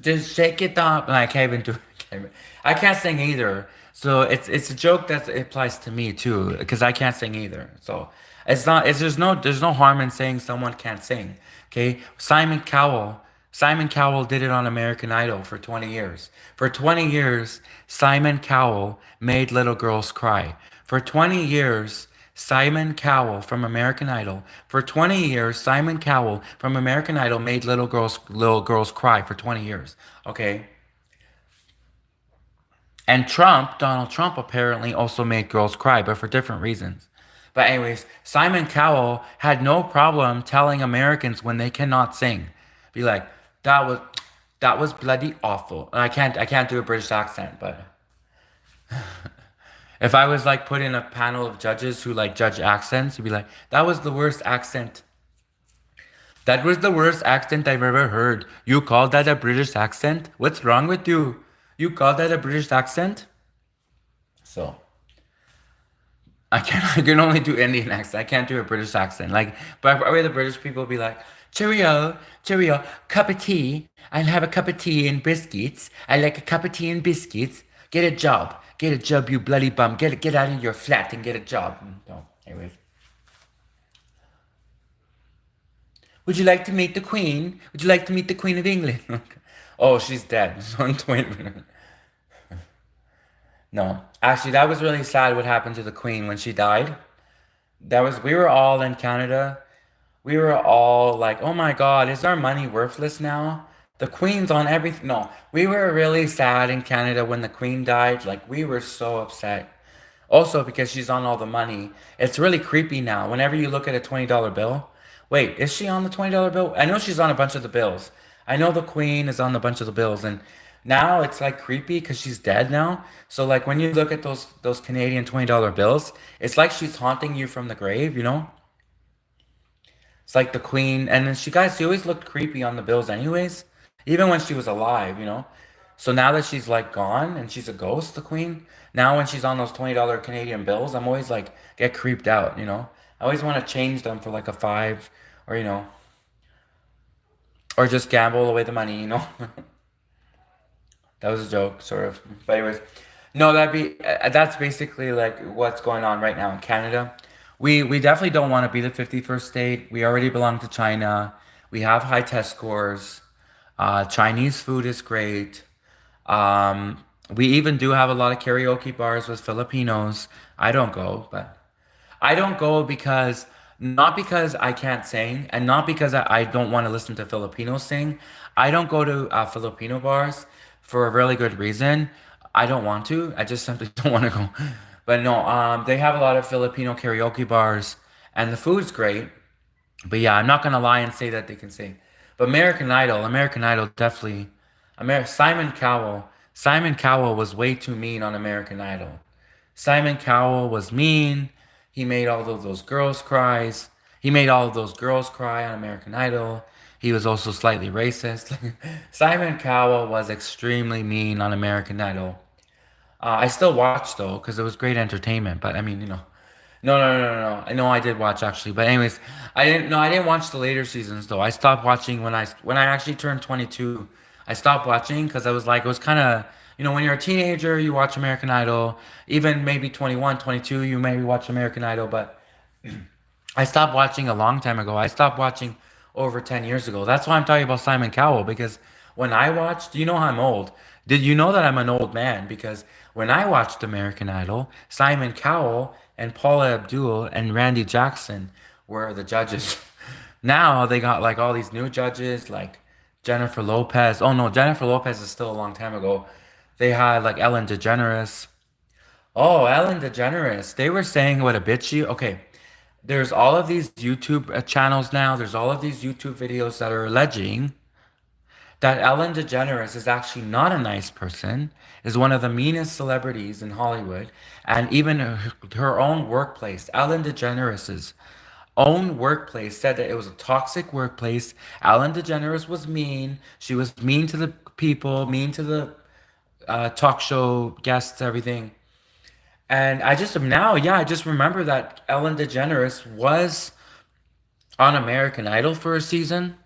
just shake it up. And I can't even do it. I can't sing either. So it's a joke that applies to me too, because I can't sing either. So it's not it's there's no harm in saying someone can't sing. Okay, Simon Cowell did it on American Idol for 20 years. For 20 years, Simon Cowell made little girls cry. For 20 years, Simon Cowell from American Idol. For 20 years, Simon Cowell from American Idol made little girls cry for 20 years. Okay? And Donald Trump apparently also made girls cry, but for different reasons. But anyways, Simon Cowell had no problem telling Americans when they cannot sing. Be like, that was that was bloody awful. And I can't do a British accent, but If I was like put in a panel of judges who like judge accents, you'd be like, that was the worst accent. That was the worst accent I've ever heard. You call that a British accent? What's wrong with you? You call that a British accent? So I can only do Indian accent. I can't do a British accent. Like, but probably the British people be like, cheerio, cheerio, cup of tea. I'll have a cup of tea and biscuits. I like a cup of tea and biscuits. Get a job. Get a job, you bloody bum. Get out of your flat and get a job. No, anyways. Would you like to meet the Queen? Would you like to meet the Queen of England? Oh, she's dead. So no, actually, that was really sad. What happened to the Queen when she died? That was we were all in Canada. We were all like, "Oh my God, is our money worthless now?" The Queen's on everything. No, we were really sad in Canada when the Queen died. Like we were so upset. Also because she's on all the money. It's really creepy now. Whenever you look at a $20 bill, wait, is she on the $20 bill? I know she's on a bunch of the bills. I know the Queen is on a bunch of the bills, and now it's like creepy because she's dead now. So like when you look at those Canadian $20 bills, it's like she's haunting you from the grave, you know? It's like the Queen, and then she always looked creepy on the bills, anyways, even when she was alive, you know. So now that she's like gone and she's a ghost, the Queen. Now when she's on those $20 Canadian bills, I'm always like get creeped out, you know. I always want to change them for like a five, or or just gamble away the money, you know. That was a joke, sort of. But anyways, no, that's basically like what's going on right now in Canada. We definitely don't want to be the 51st state. We already belong to China. We have high test scores. Chinese food is great. We even do have a lot of karaoke bars with Filipinos. I don't go, but I don't go because not because I can't sing and not because I don't want to listen to Filipinos sing. I don't go to Filipino bars for a really good reason. I don't want to. I just simply don't want to go. But no, they have a lot of Filipino karaoke bars and the food's great. But yeah, I'm not gonna lie and say that they can sing. But American Idol definitely. Simon Cowell was way too mean on American Idol. Simon Cowell was mean. He made all of those girls cries. He made all of those girls cry on American Idol. He was also slightly racist. Simon Cowell was extremely mean on American Idol. I still watched though because it was great entertainment. But I mean, no. I know I did watch actually, but anyways, I didn't. No, I didn't watch the later seasons though. I stopped watching when I actually turned 22. I stopped watching because I was like, it was kind of when you're a teenager, you watch American Idol. Even maybe 21, 22, you maybe watch American Idol. But I stopped watching a long time ago. I stopped watching over 10 years ago. That's why I'm talking about Simon Cowell because when I watched, you know I'm old. Did you know that I'm an old man? Because when I watched American Idol, Simon Cowell and Paula Abdul and Randy Jackson were the judges. Now they got like all these new judges like Jennifer Lopez. Oh no, Jennifer Lopez is still a long time ago. They had like Ellen DeGeneres. Oh, Ellen DeGeneres. They were saying what a bitch she. Okay, there's all of these YouTube channels now. There's all of these YouTube videos that are alleging that Ellen DeGeneres is actually not a nice person, is one of the meanest celebrities in Hollywood, and even her own workplace, Ellen DeGeneres's own workplace, said that it was a toxic workplace. Ellen DeGeneres was mean. She was mean to the people, mean to the talk show guests, everything. And I just now, yeah, I just remember that Ellen DeGeneres was on American Idol for a season.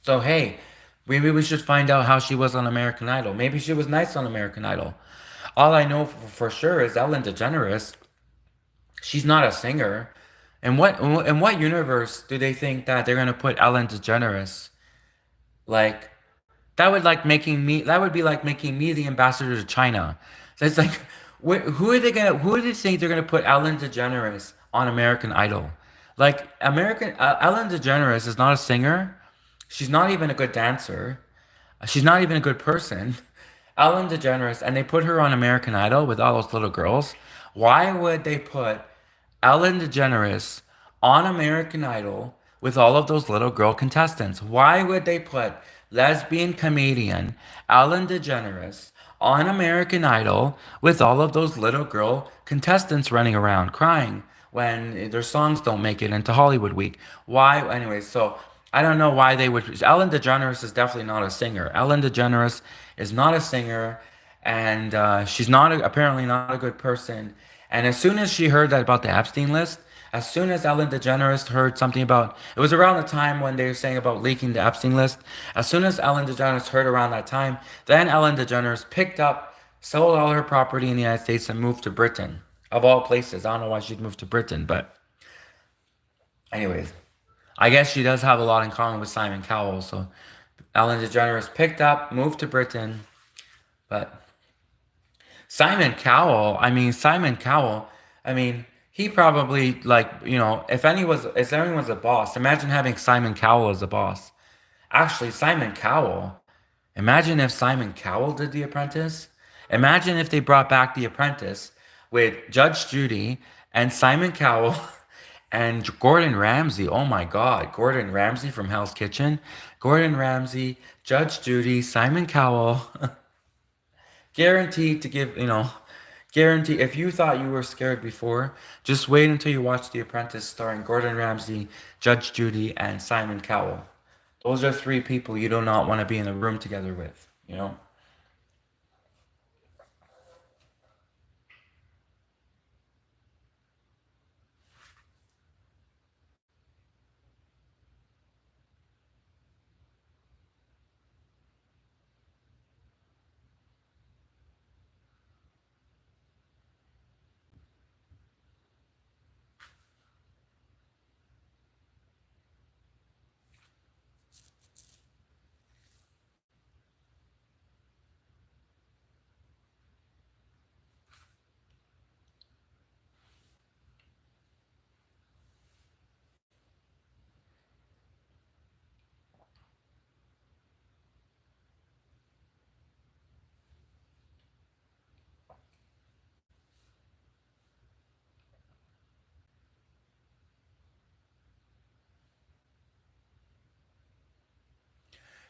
So hey, maybe we should find out how she was on American Idol. Maybe she was nice on American Idol. All I know for sure is Ellen DeGeneres. She's not a singer. In what universe do they think that they're gonna put Ellen DeGeneres? Like that would be like making me the ambassador to China. So it's like who do they think they're gonna put Ellen DeGeneres on American Idol? Like Ellen DeGeneres is not a singer. She's not even a good dancer. She's not even a good person. Ellen DeGeneres, and they put her on American Idol with all those little girls. Why would they put Ellen DeGeneres on American Idol with all of those little girl contestants? Why would they put lesbian comedian Ellen DeGeneres on American Idol with all of those little girl contestants running around crying when their songs don't make it into Hollywood Week. Why? Anyways, so I don't know why they would. Ellen DeGeneres is definitely not a singer. Ellen DeGeneres is not a singer, and she's not apparently not a good person. And as soon as she heard that about the Epstein list, as soon as Ellen DeGeneres heard something about, it was around the time when they were saying about leaking the Epstein list. As soon as Ellen DeGeneres heard around that time, then Ellen DeGeneres picked up, sold all her property in the United States, and moved to Britain. Of all places, I don't know why she'd moved to Britain, but anyways, I guess she does have a lot in common with Simon Cowell. So Ellen DeGeneres picked up, moved to Britain, but Simon Cowell, he probably like, if anyone's a boss, imagine having Simon Cowell as a boss. Actually, imagine if Simon Cowell did The Apprentice. Imagine if they brought back The Apprentice with Judge Judy and Simon Cowell and Gordon Ramsay. Oh my God, Gordon Ramsay from Hell's Kitchen. Gordon Ramsay, Judge Judy, Simon Cowell. Guaranteed to give, guarantee. If you thought you were scared before, just wait until you watch The Apprentice starring Gordon Ramsay, Judge Judy, and Simon Cowell. Those are three people you do not want to be in a room together with.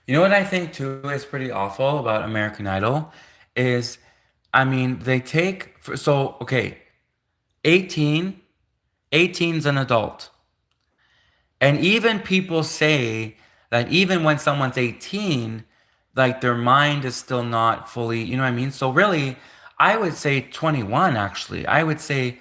You know what I think too is pretty awful about American Idol is, they take, okay, 18, 18's an adult. And even people say that even when someone's 18, like their mind is still not fully, you know what I mean? So really, I would say 21 actually. I would say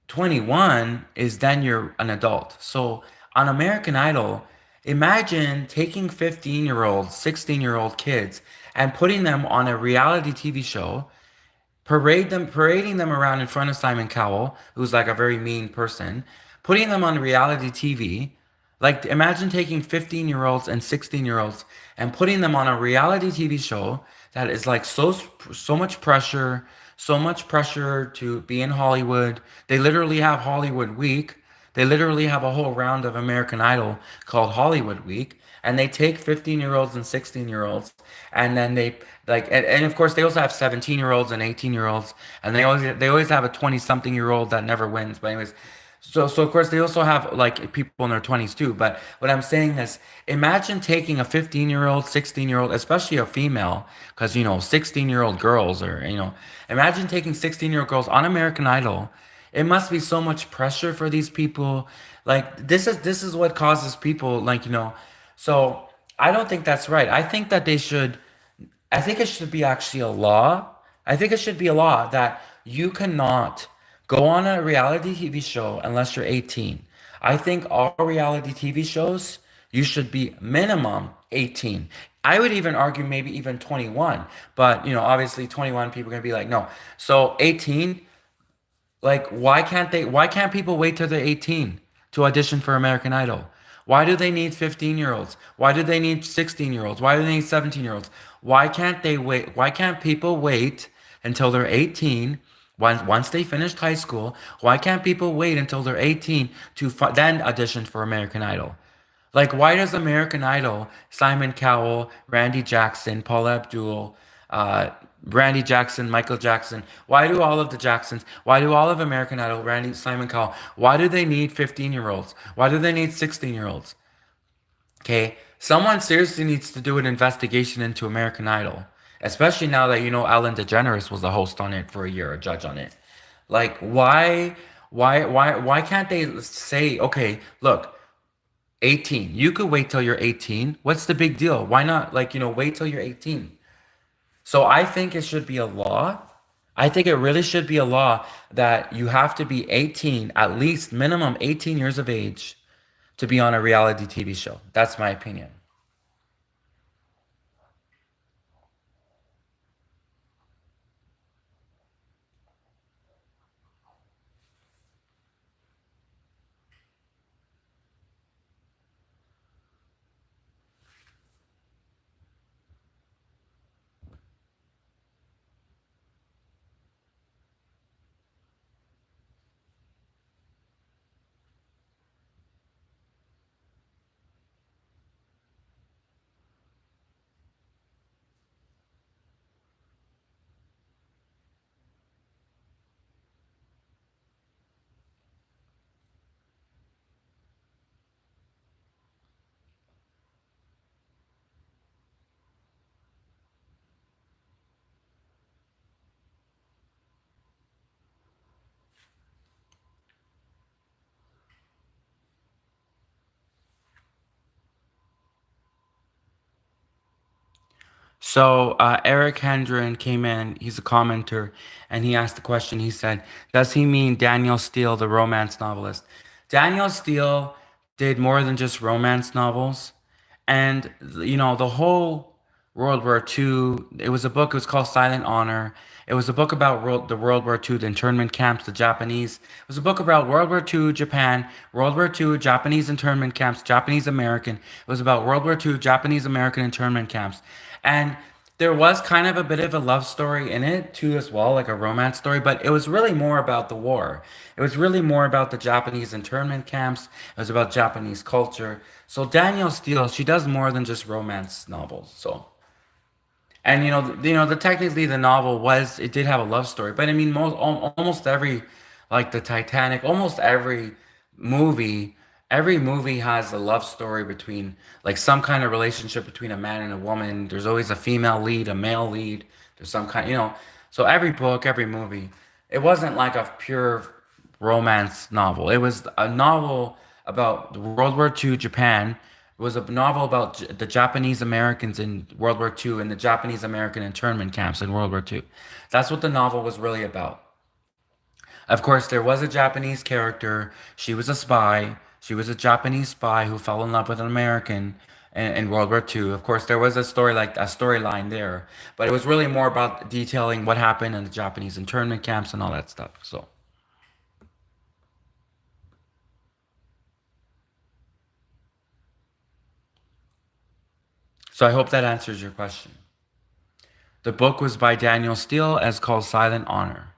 21 is then you're an adult. So on American Idol, imagine taking 15-year-old, 16-year-old kids and putting them on a reality TV show, parading them around in front of Simon Cowell, who's like a very mean person, putting them on reality TV. Like imagine taking 15-year-olds and 16-year-olds and putting them on a reality TV show that is like so much pressure to be in Hollywood. They literally have Hollywood Week. They literally have a whole round of American Idol called Hollywood Week, and they take 15-year-olds and 16-year-olds, and then they like, and of course they also have 17-year-olds and 18-year-olds, and they always have a 20-something-year-old that never wins. But anyways, so of course they also have like people in their 20s too. But what I'm saying is, imagine taking a 15-year-old, 16-year-old, especially a female, because 16-year-old girls imagine taking 16-year-old girls on American Idol. It must be so much pressure for these people. Like this is what causes people so I don't think that's right. I think it should be actually a law. I think it should be a law that you cannot go on a reality TV show unless you're 18. I think all reality TV shows, you should be minimum 18. I would even argue maybe even 21. But, obviously 21 people are going to be like, no. So 18, like, why can't people wait till they're 18 to audition for American Idol? Why do they need 15-year-olds? Why do they need 16-year-olds? Why do they need 17-year-olds? Why can't they wait? Why can't people wait until they're 18 once they finished high school? Why can't people wait until they're 18 to then audition for American Idol? Like, why does American Idol, Simon Cowell, Randy Jackson, Paula Abdul, Randy Jackson, Michael Jackson, why do all of the Jacksons, why do all of American Idol, Simon Cowell, why do they need 15-year-olds? Why do they need 16-year-olds? Okay, someone seriously needs to do an investigation into American Idol. Especially now that you know Ellen DeGeneres was the host on it for a year, a judge on it. Like, why can't they say, okay, look, 18, you could wait till you're 18. What's the big deal? Why not, like, wait till you're 18? So I think it should be a law. I think it really should be a law that you have to be 18, at least minimum 18 years of age to be on a reality TV show. That's my opinion. So Eric Hendren came in. He's a commenter, and he asked the question. He said, "Does he mean Daniel Steele, the romance novelist?" Daniel Steele did more than just romance novels, and the whole World War II. It was a book. It was called Silent Honor. It was a book about the World War II, the internment camps, the Japanese. It was a book about World War II, Japan, World War II, Japanese internment camps, Japanese American. It was about World War II, Japanese American internment camps. And there was kind of a bit of a love story in it too, as well, like a romance story, but it was really more about the war. It was really more about the Japanese internment camps. It was about Japanese culture. So Danielle Steele, she does more than just romance novels. So and the technically the novel was it did have a love story, but I mean almost every like the Titanic, almost every movie has a love story between like some kind of relationship between a man and a woman. There's always a female lead, a male lead. There's some kind. So every book, every movie, it wasn't like a pure romance novel. It was a novel about World War II Japan. It was a novel about the Japanese Americans in World War II and the Japanese American internment camps in World War II. That's what the novel was really about. Of course, there was a Japanese character. She was a spy. She was a Japanese spy who fell in love with an American in World War II. Of course, there was a story like a storyline there, but it was really more about detailing what happened in the Japanese internment camps and all that stuff. So I hope that answers your question. The book was by Daniel Steele, as called Silent Honor.